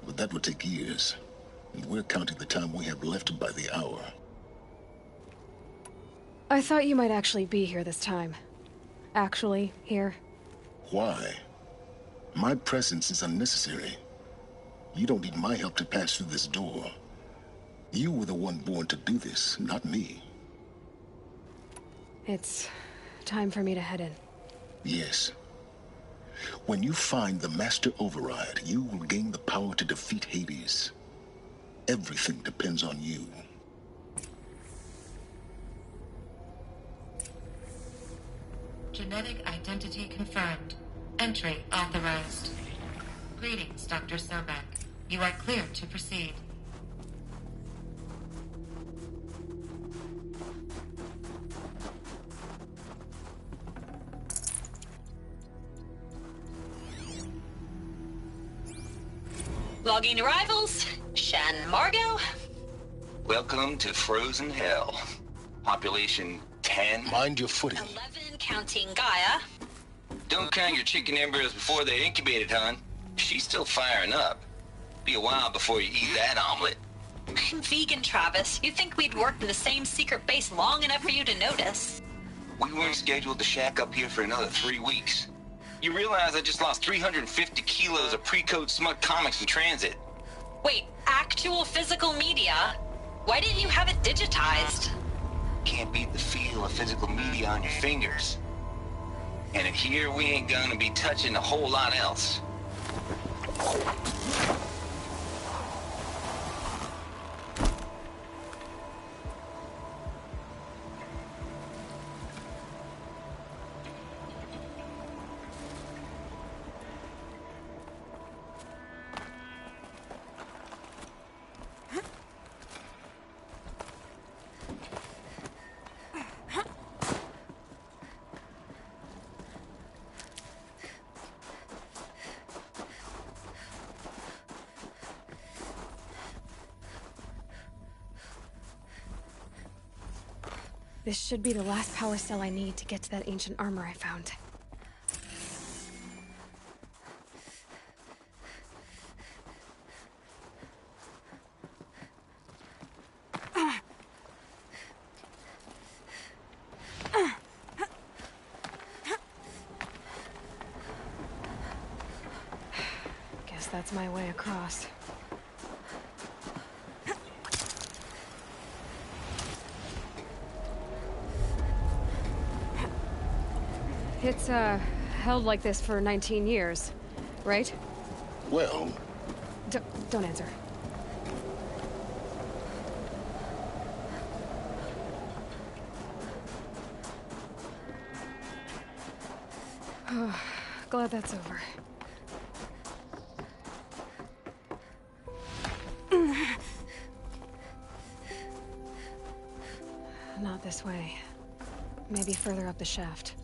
[SPEAKER 3] But that would take years, and we're counting the time we have left by the hour.
[SPEAKER 1] I thought you might actually be here this time. Actually, here.
[SPEAKER 3] Why? My presence is unnecessary. You don't need my help to pass through this door. You were the one born to do this, not me.
[SPEAKER 1] It's time for me to head in.
[SPEAKER 3] Yes. When you find the Master Override, you will gain the power to defeat Hades. Everything depends on you.
[SPEAKER 7] Genetic identity confirmed. Entry authorized. Greetings, Dr. Sobek. You are clear to proceed.
[SPEAKER 18] Logging arrivals. Shan Margot.
[SPEAKER 9] Welcome to Frozen Hell. Population 10.
[SPEAKER 3] Mind your footing.
[SPEAKER 18] 11 counting Gaia.
[SPEAKER 9] Don't count your chicken embryos before they're incubated, hon. She's still firing up. Be a while before you eat that omelet.
[SPEAKER 18] I'm vegan, Travis. You think we'd worked in the same secret base long enough for you to notice?
[SPEAKER 9] We weren't scheduled to shack up here for another 3 weeks. You realize I just lost 350 kilos of pre-code smut comics in transit.
[SPEAKER 18] Wait, actual physical media? Why didn't you have it digitized?
[SPEAKER 9] Can't beat the feel of physical media on your fingers. And in here, we ain't gonna be touching a whole lot else.
[SPEAKER 1] This should be the last power cell I need to get to that ancient armor I found. Guess that's my way across. It's, held like this for 19 years, right?
[SPEAKER 3] Well...
[SPEAKER 1] Don't answer. Glad that's over. Not this way. Maybe further up the shaft.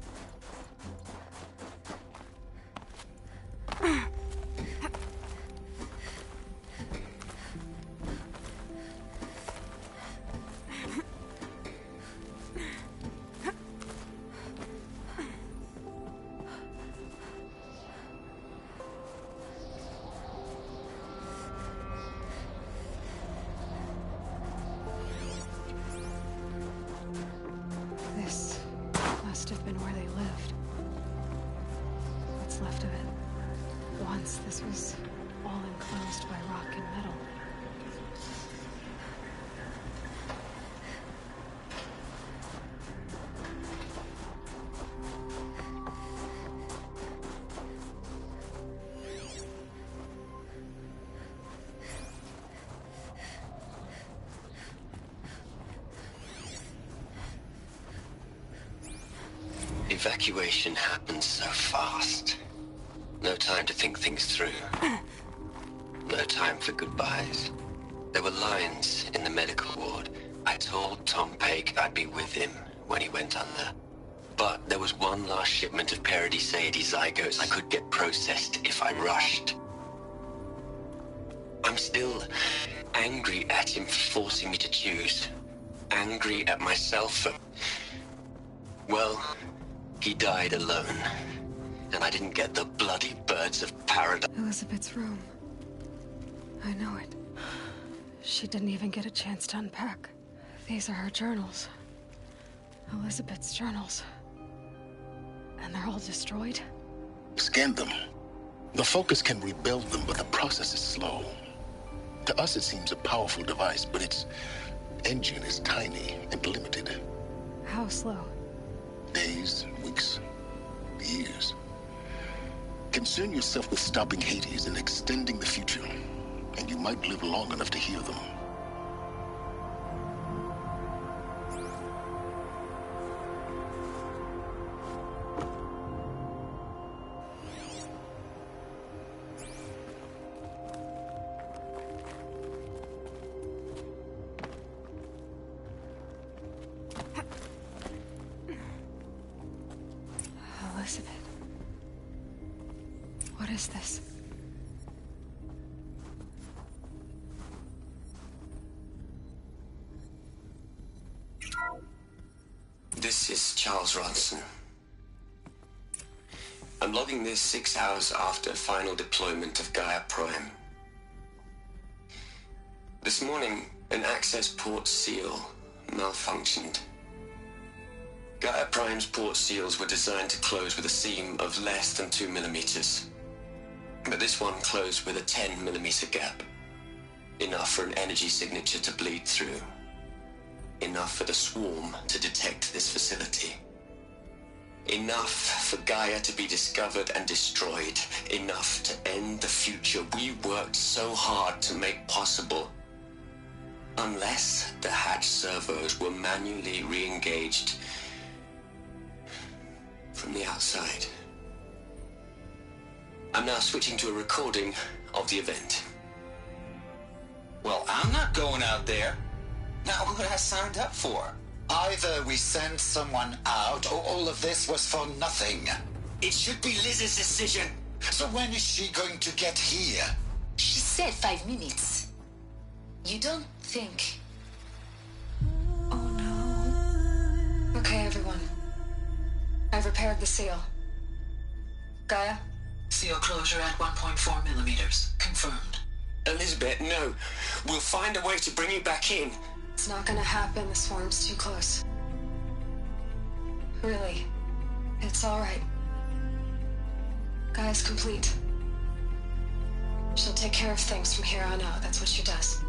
[SPEAKER 1] this was all enclosed by rock and metal.
[SPEAKER 19] Evacuation happened so fast. No time to think things through. No time for goodbyes. There were lines in the medical ward. I told Tom Paik I'd be with him when he went under. But there was one last shipment of Paradiseidae zygotes I could get processed if I rushed. I'm still angry at him for forcing me to choose. Angry at myself for... well... he died alone, and I didn't get the bloody birds of paradise.
[SPEAKER 1] Elizabeth's room. I know it. She didn't even get a chance to unpack. These are her journals. Elizabeth's journals. And they're all destroyed?
[SPEAKER 3] Scan them. The Focus can rebuild them, but the process is slow. To us, it seems a powerful device, but its engine is tiny and limited.
[SPEAKER 1] How slow?
[SPEAKER 3] Days, weeks, years. Concern yourself with stopping Hades and extending the future, and you might live long enough to hear them.
[SPEAKER 1] Elizabeth. What is this?
[SPEAKER 19] This is Charles Ronson. I'm logging this 6 hours after final deployment of Gaia Prime. This morning, an access port seal malfunctioned. Gaia Prime's port seals were designed to close with a seam of less than 2 millimeters. But this one closed with a 10 millimeter gap. Enough for an energy signature to bleed through. Enough for the swarm to detect this facility. Enough for Gaia to be discovered and destroyed. Enough to end the future we worked so hard to make possible. Unless the hatch servos were manually re-engaged from the outside. I'm now switching to a recording of the event.
[SPEAKER 10] Well, I'm not going out there. Not what I signed up for. Either we send someone out, or all of this was for nothing. It should be Liz's decision. So when is she going to get here?
[SPEAKER 11] She said 5 minutes. You don't think...
[SPEAKER 1] Okay, everyone. I've repaired the seal. Gaia?
[SPEAKER 13] Seal closure at 1.4 millimeters. Confirmed.
[SPEAKER 19] Elizabeth, no. We'll find a way to bring you back in.
[SPEAKER 1] It's not gonna happen. The swarm's too close. Really. It's all right. Gaia's complete. She'll take care of things from here on out. That's what she does.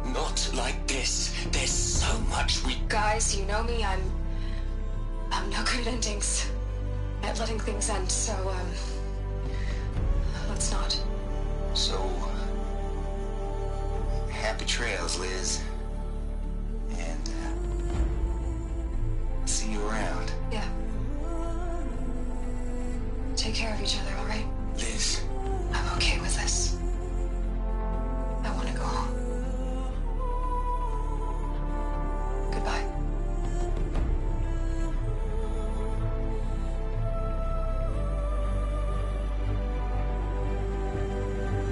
[SPEAKER 19] Not like this. There's so much we...
[SPEAKER 1] Guys, you know me. I'm no good at endings. At letting things end, so, let's not.
[SPEAKER 10] So... happy trails, Liz. And, see you around.
[SPEAKER 1] Yeah. Take care of each other, all right?
[SPEAKER 19] Liz.
[SPEAKER 1] I'm okay with this. I want to go home. Goodbye.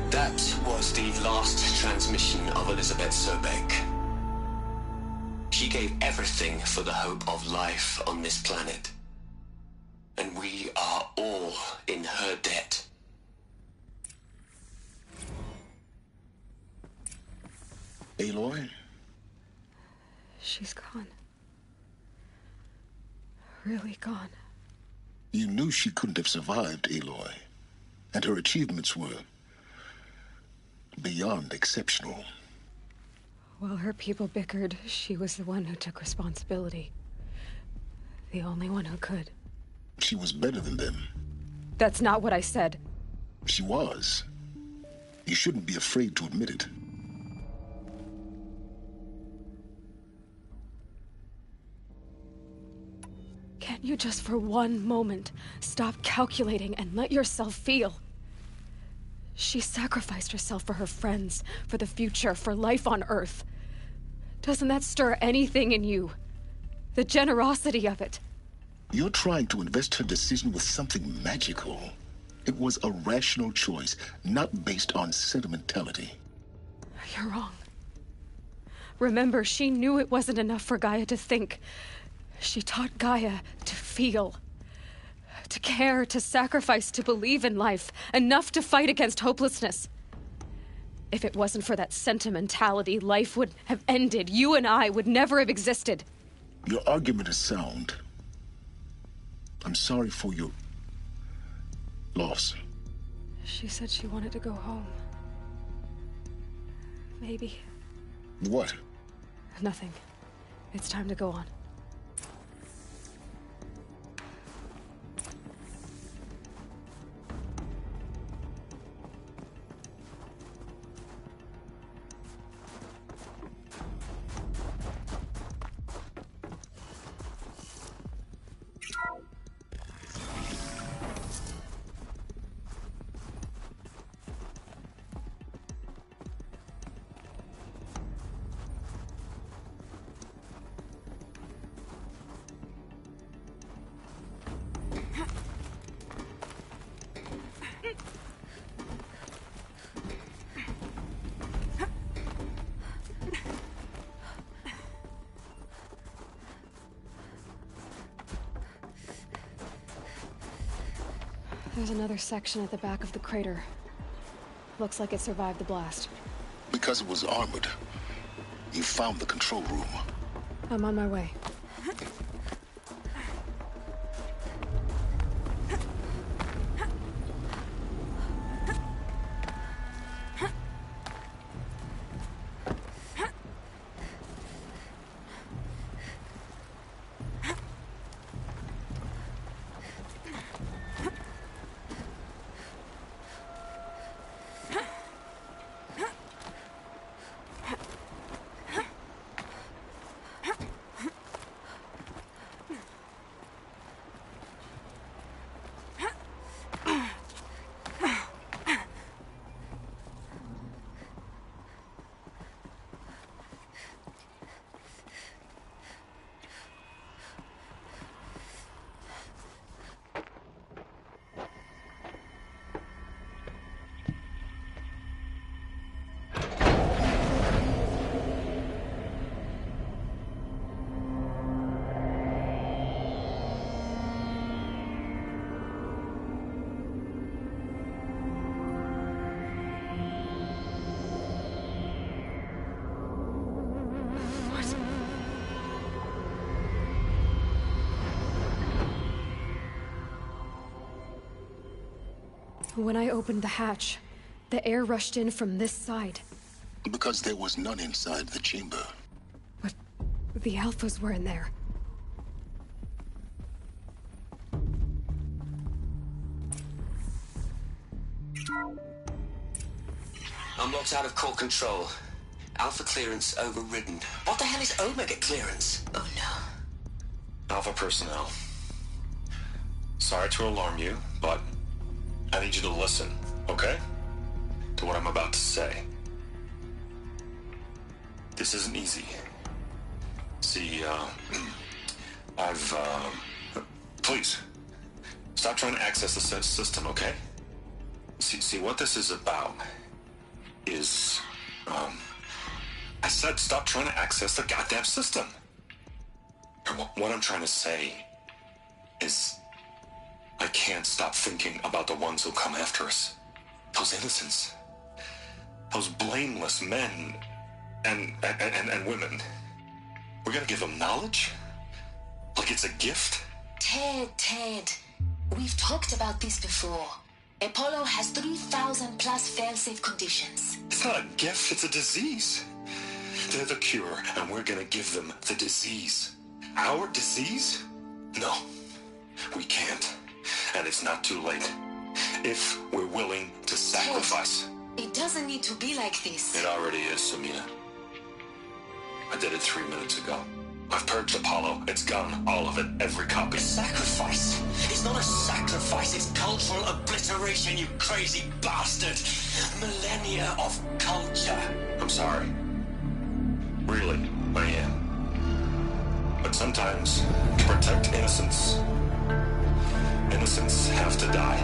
[SPEAKER 19] That was the last transmission of Elizabeth Sobeck. She gave everything for the hope of life on this planet. And we are all in her debt.
[SPEAKER 3] Aloy?
[SPEAKER 1] She's gone. Really gone.
[SPEAKER 3] You knew she couldn't have survived, Aloy. And her achievements were beyond exceptional.
[SPEAKER 1] While her people bickered, she was the one who took responsibility. The only one who could.
[SPEAKER 3] She was better than them.
[SPEAKER 1] That's not what I said.
[SPEAKER 3] She was. You shouldn't be afraid to admit it.
[SPEAKER 1] Can't you just for one moment stop calculating and let yourself feel? She sacrificed herself for her friends, for the future, for life on Earth. Doesn't that stir anything in you? The generosity of it.
[SPEAKER 3] You're trying to invest her decision with something magical. It was a rational choice, not based on sentimentality.
[SPEAKER 1] You're wrong. Remember, she knew it wasn't enough for Gaia to think. She taught Gaia to feel. To care, to sacrifice, to believe in life. Enough to fight against hopelessness. If it wasn't for that sentimentality, life would have ended. You and I would never have existed.
[SPEAKER 3] Your argument is sound. I'm sorry for your loss.
[SPEAKER 1] She said she wanted to go home. Maybe.
[SPEAKER 3] What?
[SPEAKER 1] Nothing. It's time to go on. There's another section at the back of the crater. Looks like it survived the blast.
[SPEAKER 3] Because it was armored. You found the control room.
[SPEAKER 1] I'm on my way. When I opened the hatch, the air rushed in from this side.
[SPEAKER 3] Because there was none inside the chamber.
[SPEAKER 1] But the Alphas were in there.
[SPEAKER 19] I'm locked out of core control. Alpha clearance overridden. What the hell is Omega clearance? Oh no.
[SPEAKER 20] Alpha personnel. Sorry to alarm you, but I need you to listen, okay? To what I'm about to say. This isn't easy. See, please, stop trying to access the system, okay? See, what this is about is, I said stop trying to access the goddamn system. And what I'm trying to say is I can't stop thinking about the ones who come after us. Those innocents. Those blameless men and women. We're gonna give them knowledge? Like it's a gift?
[SPEAKER 11] Ted. We've talked about this before. Apollo has 3,000 plus fail-safe conditions.
[SPEAKER 20] It's not a gift, it's a disease. They're the cure, and we're gonna give them the disease. Our disease? No, we can't. And it's not too late. If we're willing to sacrifice.
[SPEAKER 11] It doesn't need to be like this.
[SPEAKER 20] It already is, Samina. I did it 3 minutes ago. I've purged Apollo. It's gone. All of it. Every copy.
[SPEAKER 10] Sacrifice? It's not a sacrifice. It's cultural obliteration, you crazy bastard. Millennia of culture.
[SPEAKER 20] I'm sorry. Really, I am. But sometimes, to protect innocence, innocents have to die.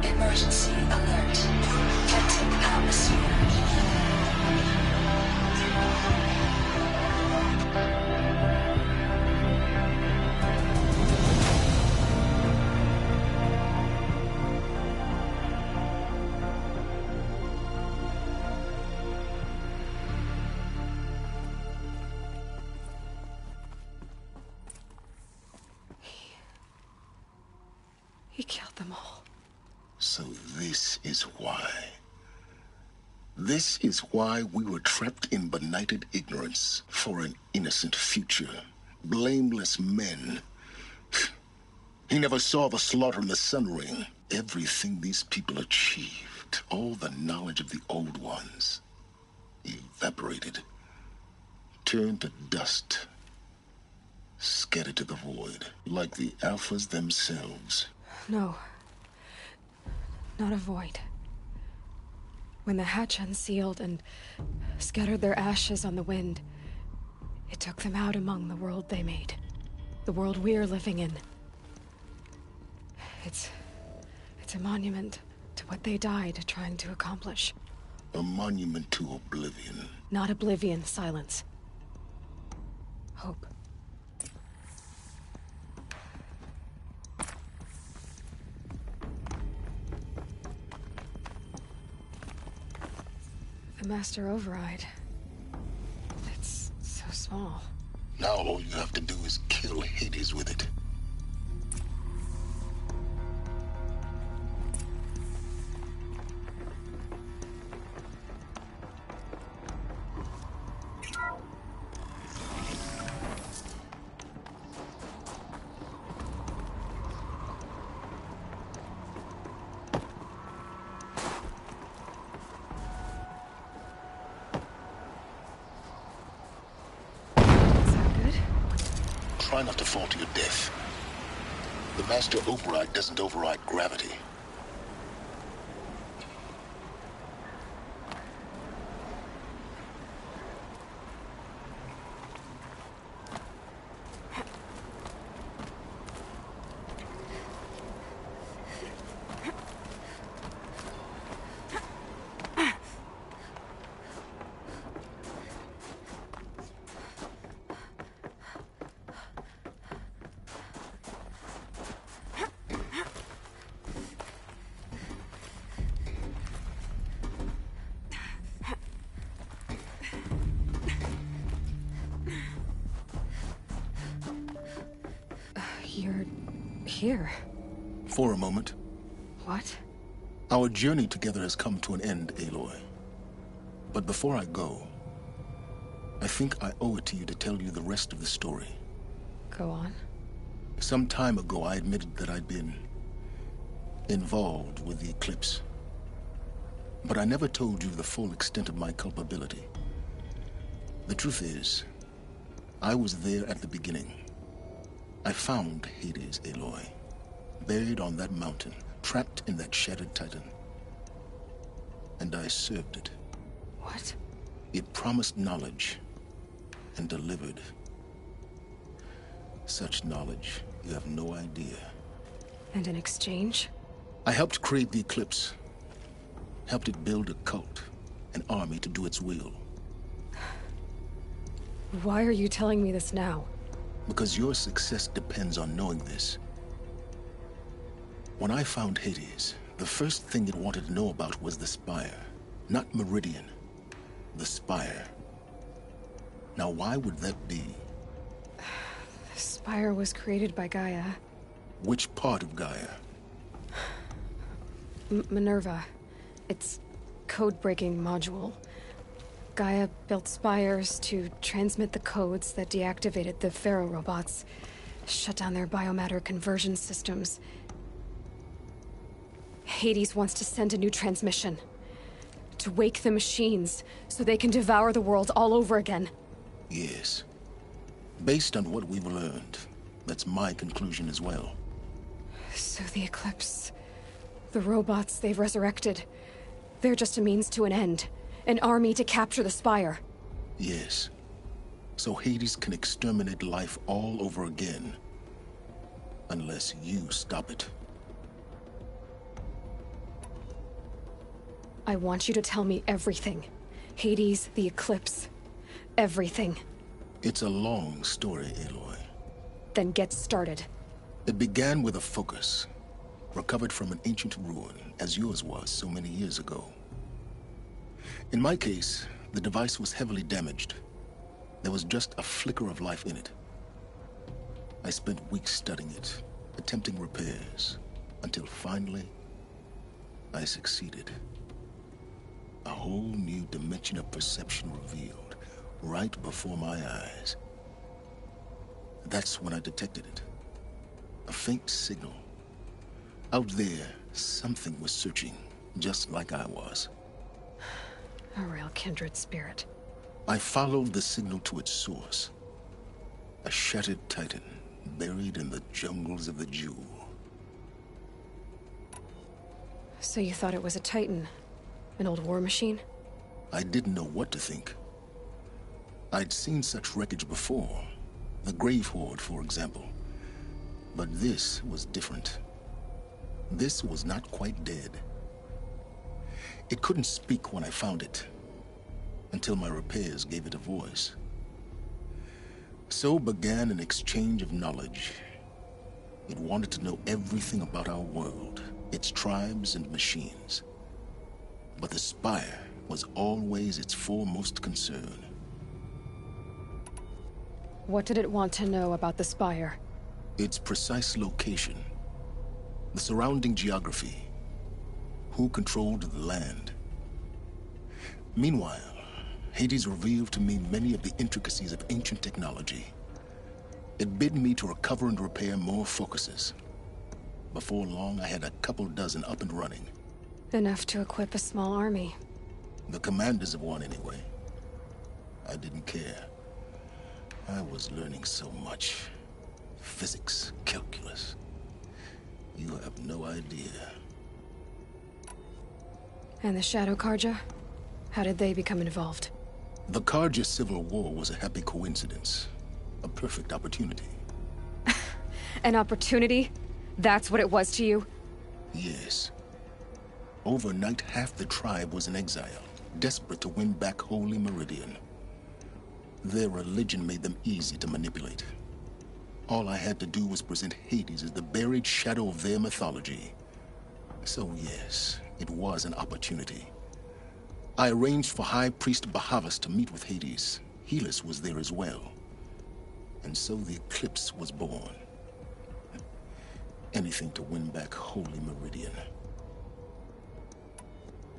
[SPEAKER 11] Emergency alert. Detecting atmosphere.
[SPEAKER 1] He killed them all.
[SPEAKER 3] So this is why. This is why we were trapped in benighted ignorance for an innocent future. Blameless men. He never saw the slaughter in the Sun Ring. Everything these people achieved, all the knowledge of the old ones, evaporated, turned to dust, scattered to the void, like the Alphas themselves.
[SPEAKER 1] No. Not a void. When the hatch unsealed and scattered their ashes on the wind, it took them out among the world they made. The world we're living in. It's a monument to what they died trying to accomplish.
[SPEAKER 3] A monument to oblivion.
[SPEAKER 1] Not oblivion, silence. Hope. The Master Override. It's so small.
[SPEAKER 3] Now all you have to do is kill Hades with it. Try not to fall to your death. The Master Override doesn't override gravity.
[SPEAKER 1] You're here.
[SPEAKER 3] For a moment.
[SPEAKER 1] What?
[SPEAKER 3] Our journey together has come to an end, Aloy. But before I go, I think I owe it to you to tell you the rest of the story.
[SPEAKER 1] Go on.
[SPEAKER 3] Some time ago, I admitted that I'd been involved with the Eclipse. But I never told you the full extent of my culpability. The truth is, I was there at the beginning. I found Hades, Aloy, buried on that mountain, trapped in that shattered titan. And I served it.
[SPEAKER 1] What?
[SPEAKER 3] It promised knowledge and delivered. Such knowledge, you have no idea.
[SPEAKER 1] And in exchange?
[SPEAKER 3] I helped create the Eclipse. Helped it build a cult, an army to do its will.
[SPEAKER 1] Why are you telling me this now?
[SPEAKER 3] Because your success depends on knowing this. When I found Hades, the first thing it wanted to know about was the Spire. Not Meridian. The Spire. Now, why would that be?
[SPEAKER 1] The Spire was created by Gaia.
[SPEAKER 3] Which part of Gaia?
[SPEAKER 1] Minerva. It's code-breaking module. Gaia built spires to transmit the codes that deactivated the Pharaoh robots, shut down their biomatter conversion systems. Hades wants to send a new transmission. To wake the machines, so they can devour the world all over again.
[SPEAKER 3] Yes. Based on what we've learned, that's my conclusion as well.
[SPEAKER 1] So the Eclipse... the robots they've resurrected... they're just a means to an end. An army to capture the Spire.
[SPEAKER 3] Yes. So Hades can exterminate life all over again. Unless you stop it.
[SPEAKER 1] I want you to tell me everything. Hades, the Eclipse. Everything.
[SPEAKER 3] It's a long story, Aloy.
[SPEAKER 1] Then get started.
[SPEAKER 3] It began with a focus, recovered from an ancient ruin, as yours was so many years ago. In my case, the device was heavily damaged. There was just a flicker of life in it. I spent weeks studying it, attempting repairs, until finally, I succeeded. A whole new dimension of perception revealed, right before my eyes. That's when I detected it. A faint signal. Out there, something was searching, just like I was.
[SPEAKER 1] A real kindred spirit.
[SPEAKER 3] I followed the signal to its source. A shattered titan, buried in the jungles of the Jewel.
[SPEAKER 1] So you thought it was a titan? An old war machine?
[SPEAKER 3] I didn't know what to think. I'd seen such wreckage before. The Grave Horde, for example. But this was different. This was not quite dead. It couldn't speak when I found it, until my repairs gave it a voice. So began an exchange of knowledge. It wanted to know everything about our world, its tribes and machines. But the Spire was always its foremost concern.
[SPEAKER 1] What did it want to know about the Spire?
[SPEAKER 3] Its precise location, the surrounding geography, who controlled the land. Meanwhile, Hades revealed to me many of the intricacies of ancient technology. It bid me to recover and repair more focuses. Before long, I had a couple dozen up and running.
[SPEAKER 1] Enough to equip a small army.
[SPEAKER 3] The commanders of one, anyway. I didn't care. I was learning so much. Physics, calculus. You have no idea.
[SPEAKER 1] And the Shadow Carja? How did they become involved?
[SPEAKER 3] The Carja Civil War was a happy coincidence. A perfect opportunity.
[SPEAKER 1] An opportunity? That's what it was to you?
[SPEAKER 3] Yes. Overnight, half the tribe was in exile, desperate to win back Holy Meridian. Their religion made them easy to manipulate. All I had to do was present Hades as the buried shadow of their mythology. So yes, it was an opportunity. I arranged for High Priest Bahavas to meet with Hades. Helis was there as well. And so the Eclipse was born. Anything to win back Holy Meridian.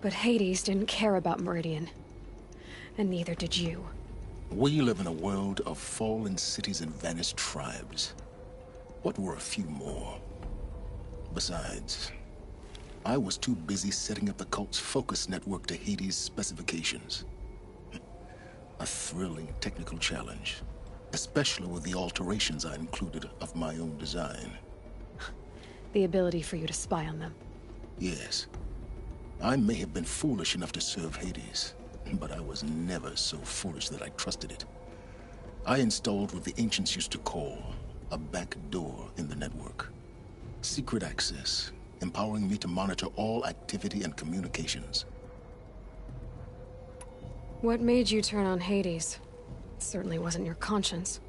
[SPEAKER 1] But Hades didn't care about Meridian. And neither did you.
[SPEAKER 3] We live in a world of fallen cities and vanished tribes. What were a few more? Besides, I was too busy setting up the cult's focus network to Hades' specifications. A thrilling technical challenge, especially with the alterations I included of my own design.
[SPEAKER 1] The ability for you to spy on them.
[SPEAKER 3] Yes. I may have been foolish enough to serve Hades, but I was never so foolish that I trusted it. I installed what the ancients used to call a back door in the network. Secret access, empowering me to monitor all activity and communications.
[SPEAKER 1] What made you turn on Hades? It certainly wasn't your conscience.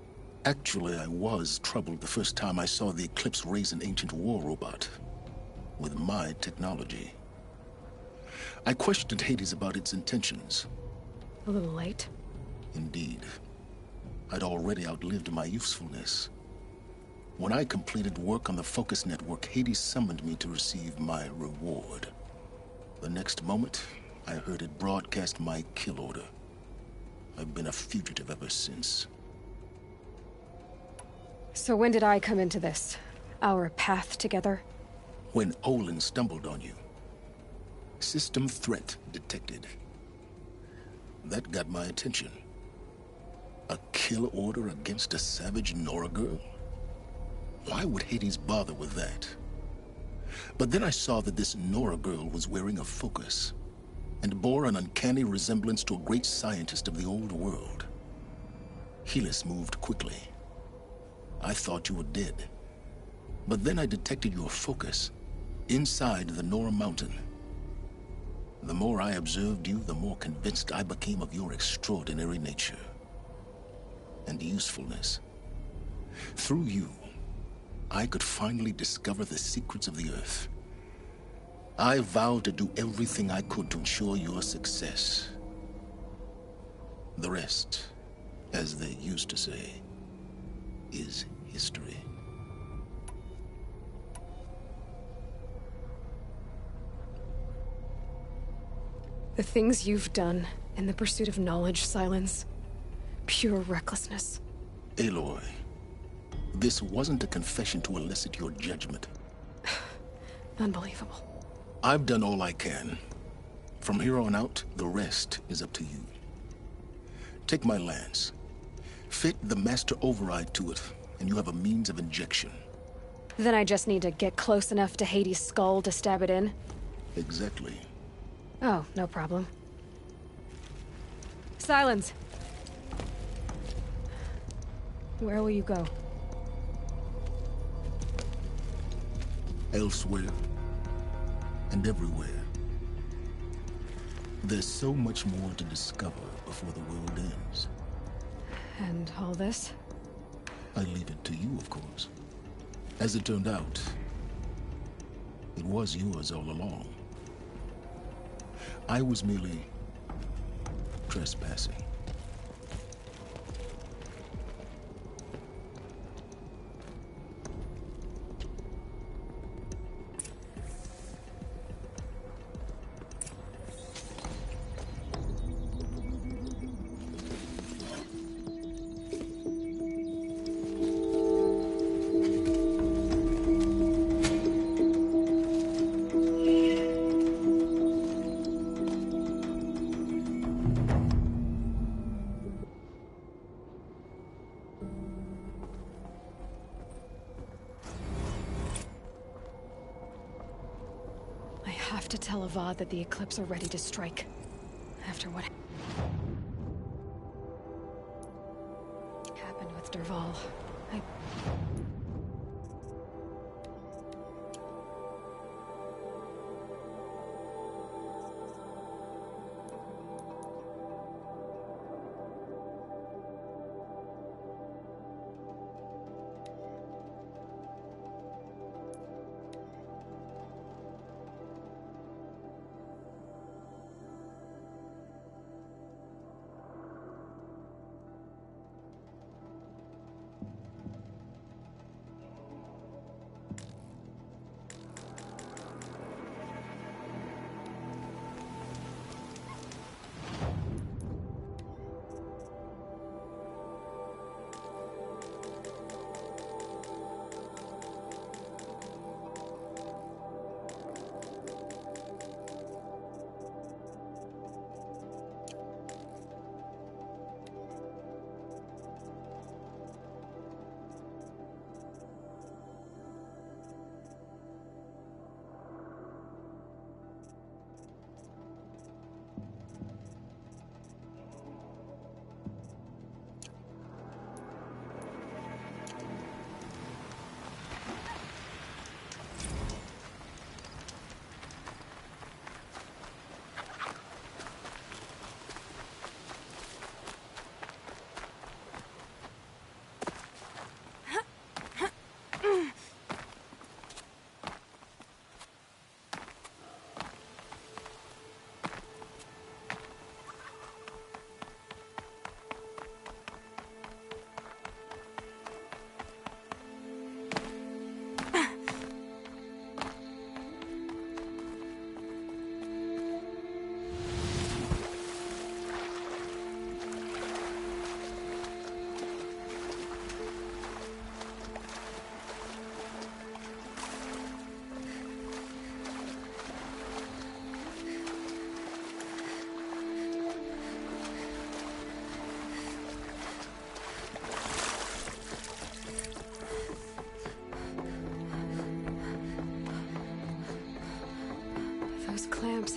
[SPEAKER 3] Actually, I was troubled the first time I saw the Eclipse raise an ancient war robot. With my technology. I questioned Hades about its intentions.
[SPEAKER 1] A little late.
[SPEAKER 3] Indeed. I'd already outlived my usefulness. When I completed work on the Focus Network, Hades summoned me to receive my reward. The next moment, I heard it broadcast my kill order. I've been a fugitive ever since.
[SPEAKER 1] So when did I come into this? Our path together?
[SPEAKER 3] When Olin stumbled on you. System threat detected. That got my attention. A kill order against a savage Nora girl? Why would Hades bother with that? But then I saw that this Nora girl was wearing a focus, and bore an uncanny resemblance to a great scientist of the old world. Helis moved quickly. I thought you were dead. But then I detected your focus inside the Nora Mountain. The more I observed you, the more convinced I became of your extraordinary nature and usefulness. Through you, I could finally discover the secrets of the Earth. I vowed to do everything I could to ensure your success. The rest, as they used to say, is history.
[SPEAKER 1] The things you've done in the pursuit of knowledge, Silence. Pure recklessness.
[SPEAKER 3] Aloy, this wasn't a confession to elicit your judgment.
[SPEAKER 1] Unbelievable.
[SPEAKER 3] I've done all I can. From here on out, the rest is up to you. Take my lance. Fit the master override to it, and you have a means of injection.
[SPEAKER 1] Then I just need to get close enough to Hades' skull to stab it in?
[SPEAKER 3] Exactly.
[SPEAKER 1] Oh, no problem. Silence. Where will you go?
[SPEAKER 3] Elsewhere. And everywhere. There's so much more to discover before the world ends.
[SPEAKER 1] And all this?
[SPEAKER 3] I leave it to you, of course. As it turned out, it was yours all along. I was merely trespassing.
[SPEAKER 1] I have to tell Avad that the Eclipse are ready to strike. After what happened with Dervahl,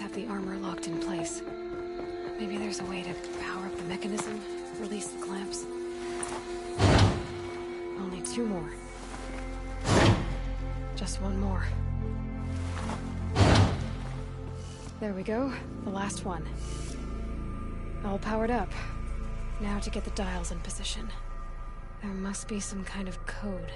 [SPEAKER 1] have the armor locked in place. Maybe there's a way to power up the mechanism, release the clamps. Only 2 more. Just 1 more. There we go. The last one. All powered up. Now to get the dials in position. There must be some kind of code.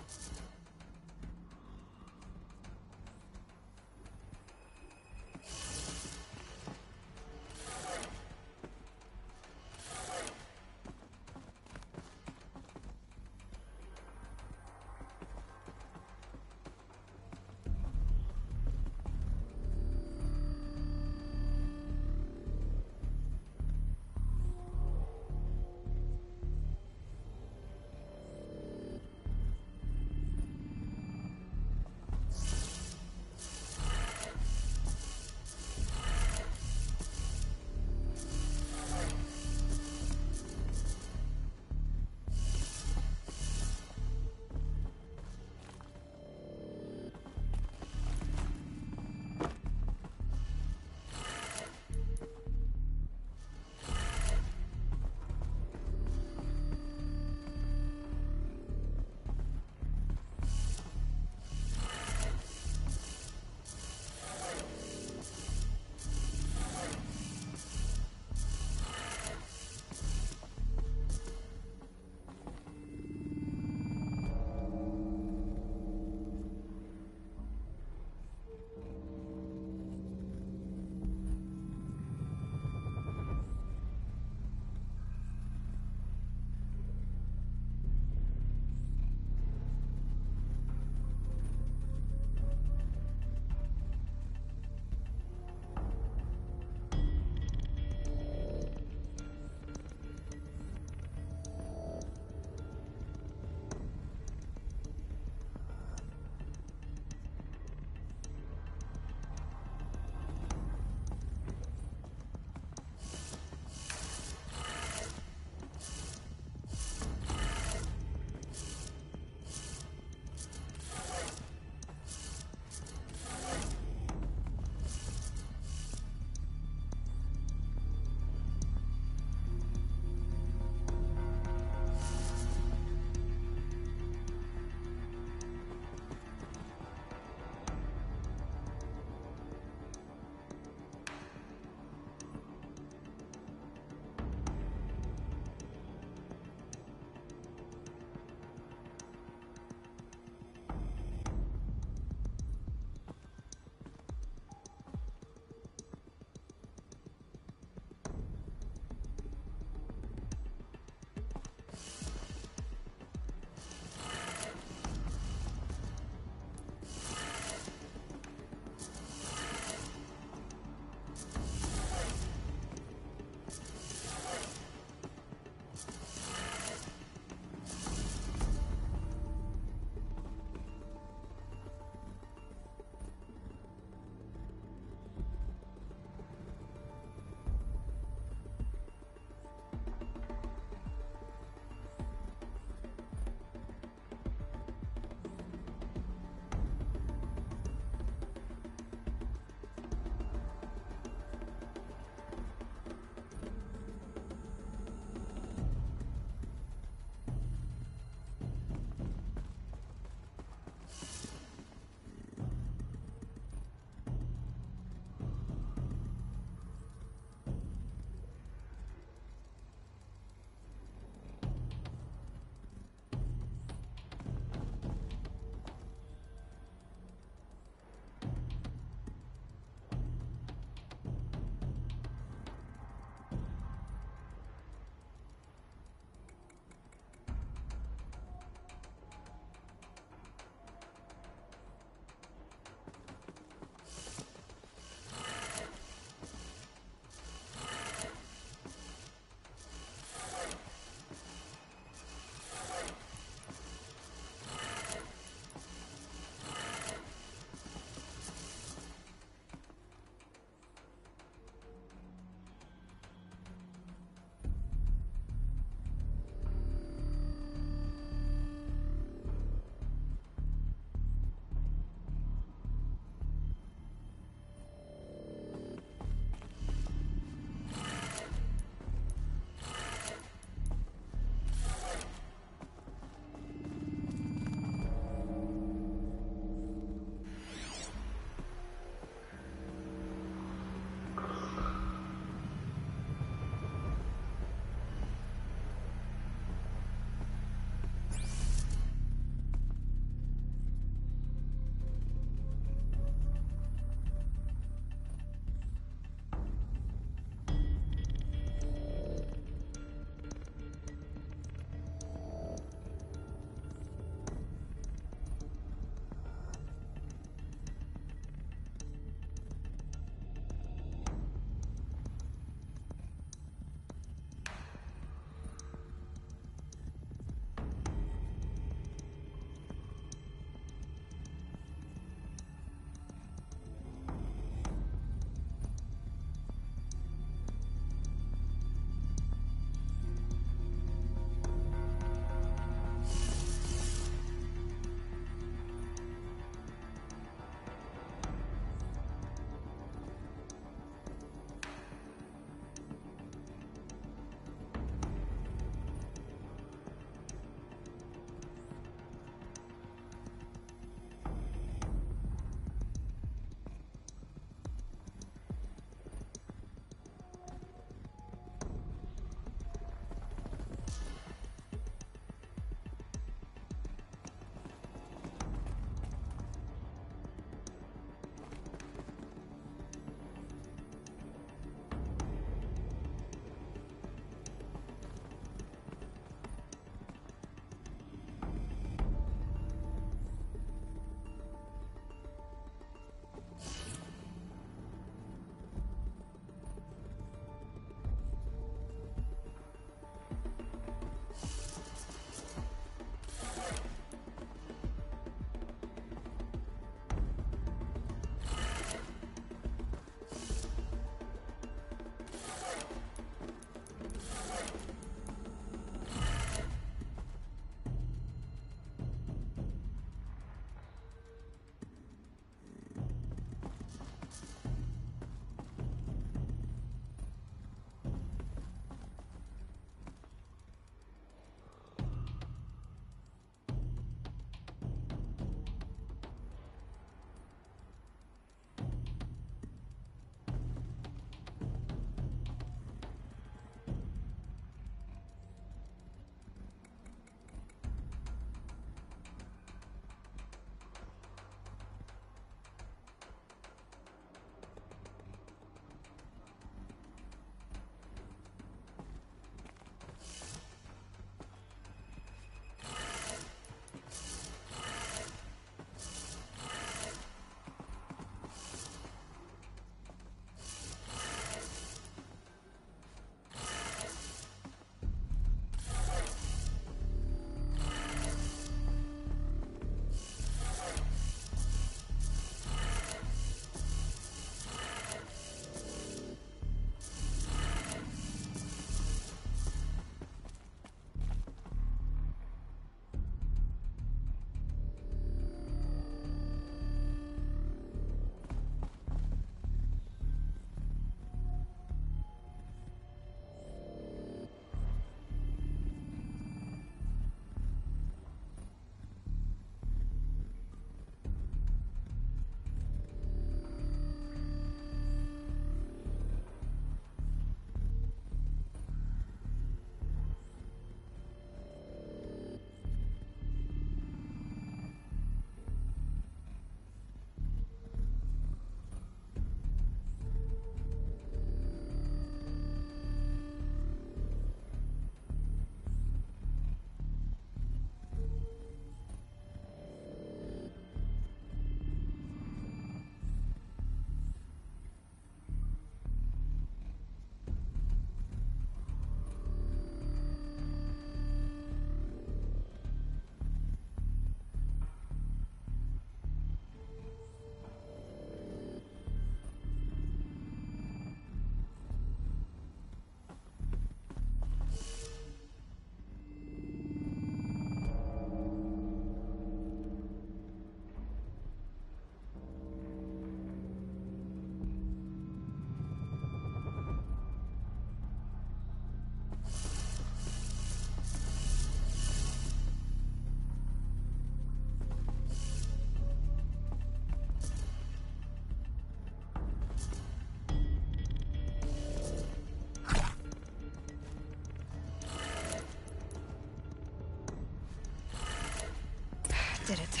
[SPEAKER 1] did it.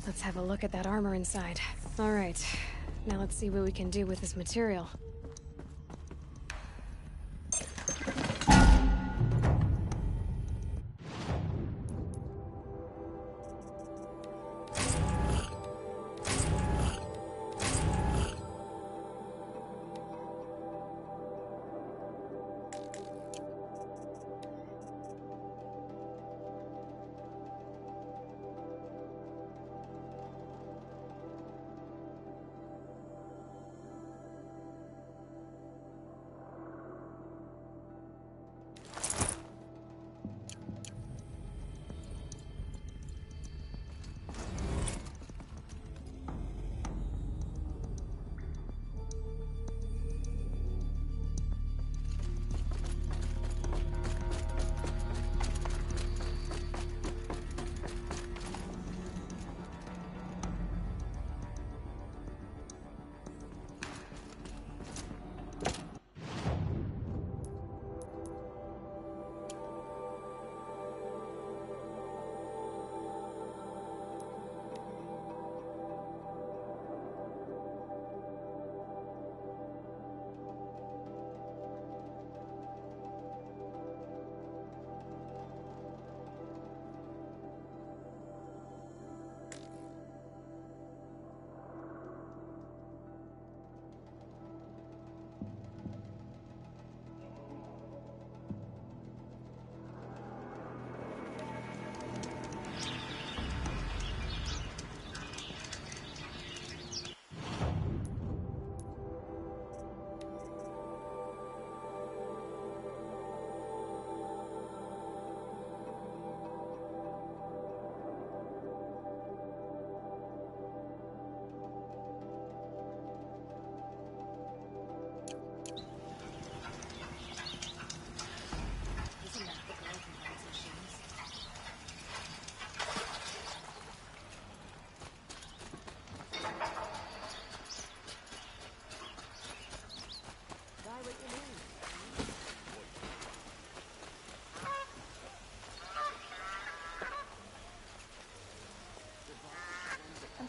[SPEAKER 1] Let's have a look at that armor inside. All right. Now let's see what we can do with this material.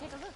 [SPEAKER 16] Take a look.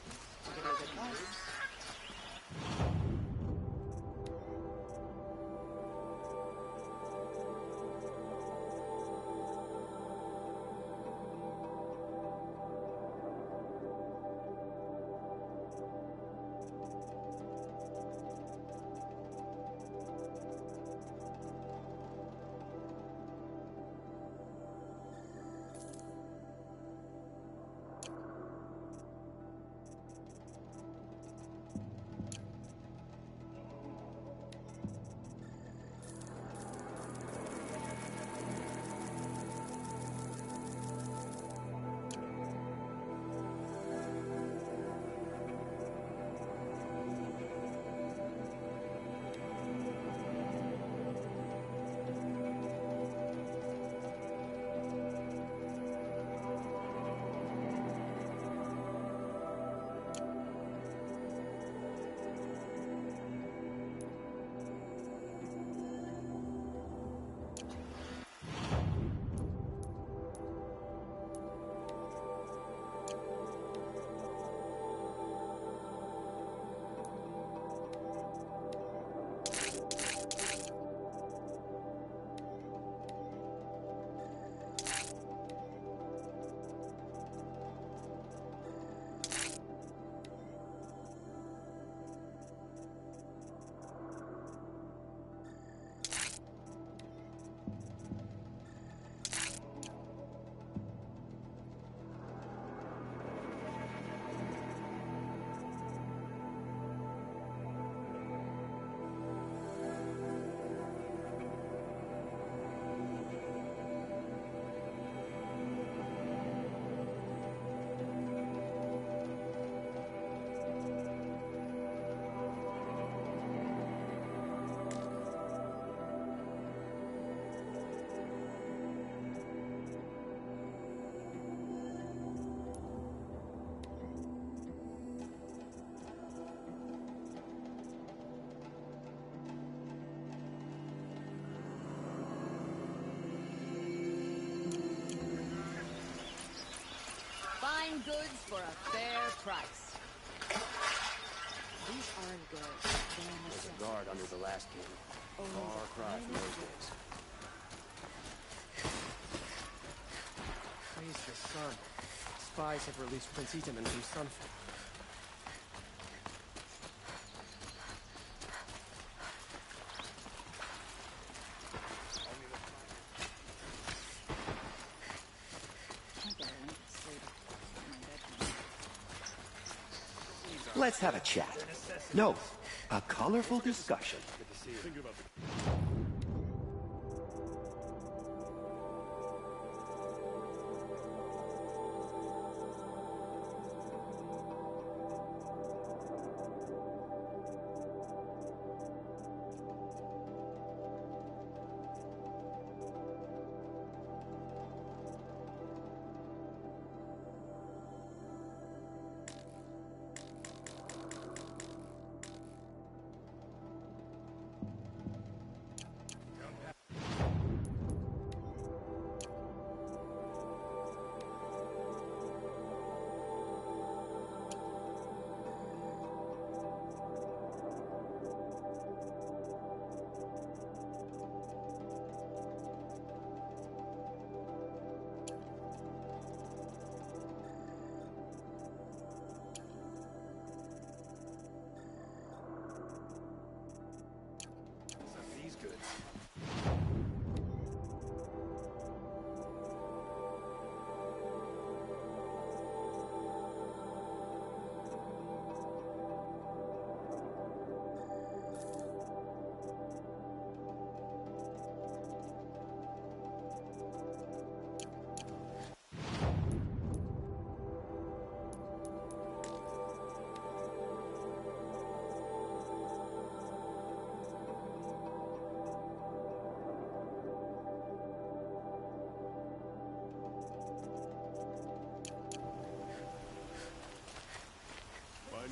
[SPEAKER 5] Fine goods for a fair price. These aren't good.
[SPEAKER 17] There's a guard under the last gate. Far cry from those days. Praise the sun. Spies have released Prince Itaman from Sunfall. Let's have a chat. No, a colorful discussion.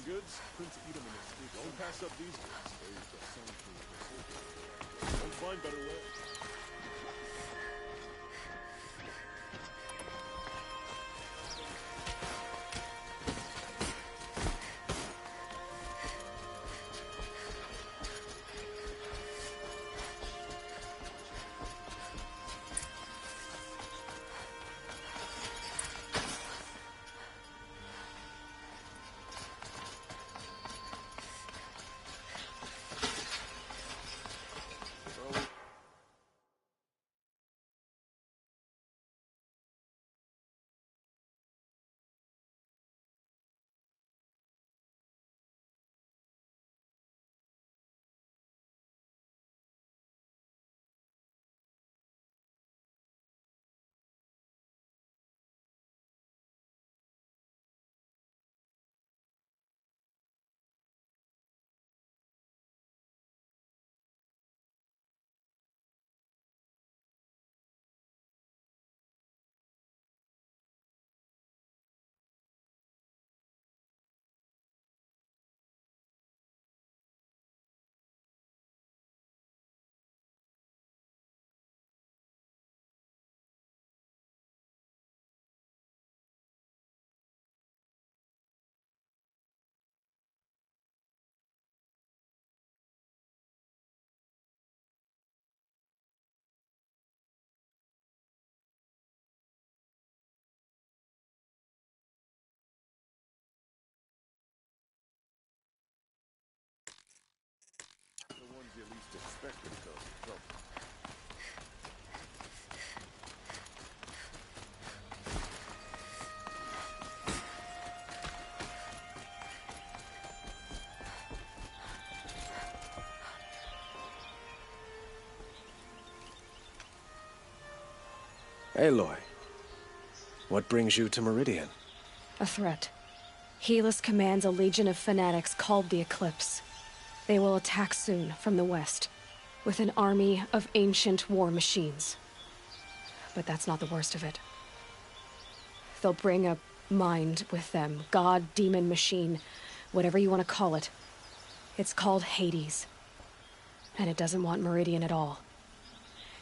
[SPEAKER 21] Goods, Prince Itaman escaped. Don't pass up these goods. There's the sun king. Don't find better way. The ones you least expect to cause trouble.
[SPEAKER 17] Aloy, what brings you to Meridian?
[SPEAKER 1] A threat. Helis commands a legion of fanatics called the Eclipse. They will attack soon from the west, with an army of ancient war machines. But that's not the worst of it. They'll bring a mind with them, god, demon, machine, whatever you want to call it. It's called Hades. And it doesn't want Meridian at all.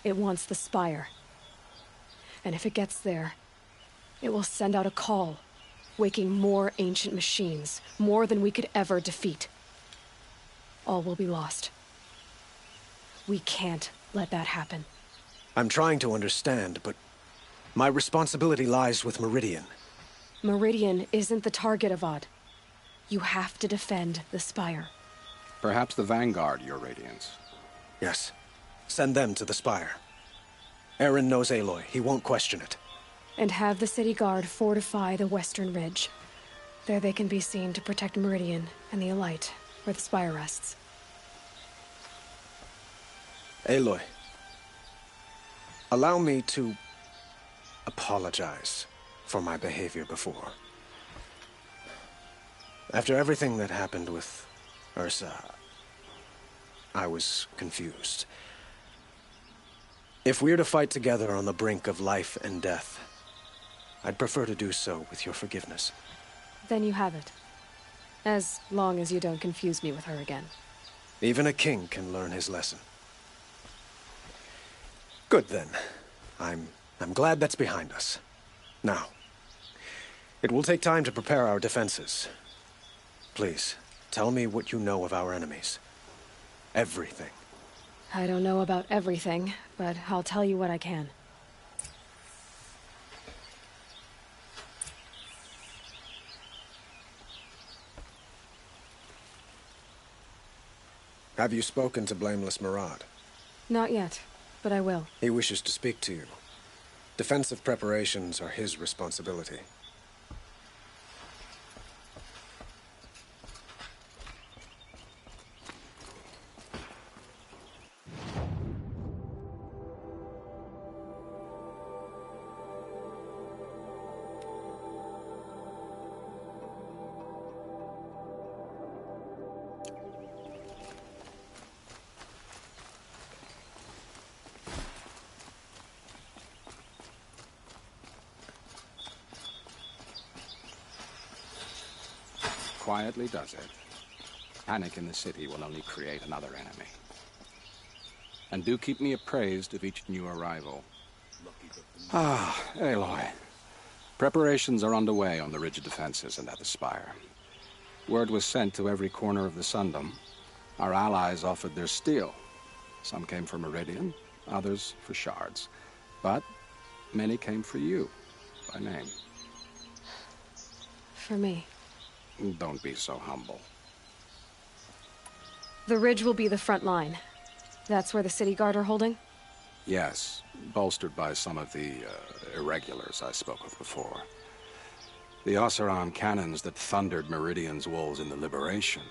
[SPEAKER 1] It wants the Spire. And if it gets there, it will send out a call waking more ancient machines, more than we could ever defeat. All will be lost. We can't let that happen.
[SPEAKER 4] I'm trying to understand, but my responsibility lies with Meridian.
[SPEAKER 1] Meridian isn't the target, Avad. You have to defend the Spire.
[SPEAKER 22] Perhaps the Vanguard, Your Radiance.
[SPEAKER 4] Yes. Send them to the Spire. Eren knows Aloy. He won't question it.
[SPEAKER 1] And have the City Guard fortify the Western Ridge. There they can be seen to protect Meridian and the Elite, where the Spire rests.
[SPEAKER 4] Aloy, allow me to apologize for my behavior before. After everything that happened with Ursa, I was confused. If we're to fight together on the brink of life and death, I'd prefer to do so with your forgiveness.
[SPEAKER 1] Then you have it. As long as you don't confuse me with her again.
[SPEAKER 4] Even a king can learn his lesson. Good then. I'm glad that's behind us. Now, it will take time to prepare our defenses. Please, tell me what you know of our enemies. Everything.
[SPEAKER 1] I don't know about everything, but I'll tell you what I can.
[SPEAKER 4] Have you spoken to Blameless Marad?
[SPEAKER 1] Not yet, but I will.
[SPEAKER 4] He wishes to speak to you. Defensive preparations are his responsibility.
[SPEAKER 22] Quietly does it. Panic in the city will only create another enemy. And do keep me appraised of each new arrival. Ah, Aloy. Preparations are underway on the ridge of defenses and at the Spire. Word was sent to every corner of the Sundom. Our allies offered their steel. Some came for Meridian, others for shards. But many came for you, by name.
[SPEAKER 1] For me.
[SPEAKER 22] Don't be so humble.
[SPEAKER 1] The ridge will be the front line. That's where the City Guard are holding?
[SPEAKER 22] Yes, bolstered by some of the irregulars I spoke of before. The Oseram cannons that thundered Meridian's walls in the Liberation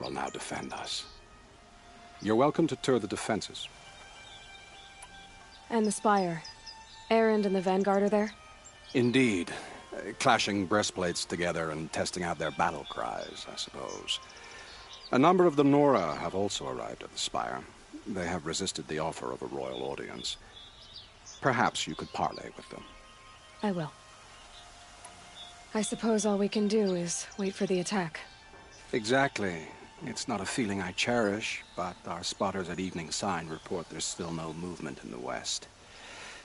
[SPEAKER 22] will now defend us. You're welcome to tour the defenses.
[SPEAKER 1] And the Spire. Erend and the Vanguard are there?
[SPEAKER 22] Indeed. Clashing breastplates together and testing out their battle cries, I suppose. A number of the Nora have also arrived at the Spire. They have resisted the offer of a royal audience. Perhaps you could parley with them.
[SPEAKER 1] I will. I suppose all we can do is wait for the attack.
[SPEAKER 22] Exactly. It's not a feeling I cherish, but our spotters at Evening Sign report there's still no movement in the west.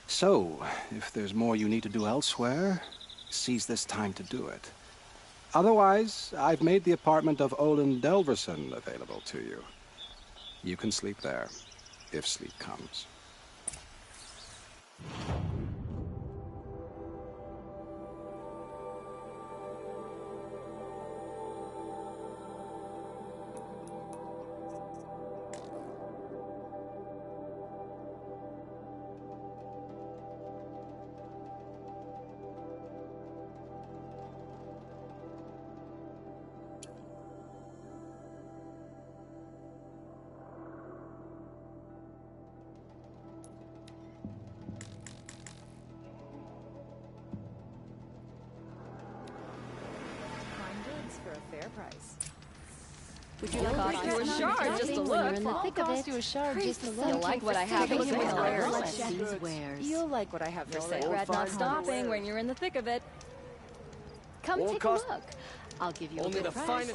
[SPEAKER 22] So, if there's more you need to do elsewhere, seize this time to do it. Otherwise, I've made the apartment of Olin Delverson available to you. You can sleep there, if sleep comes.
[SPEAKER 1] Would you like cost you a shard just to look? I'll cost you a shard just to look. You'll like what I have for sale. You'll like what I have for sale. Regret not stopping when you're in the thick of it.
[SPEAKER 23] Come take a look. I'll give you a good price.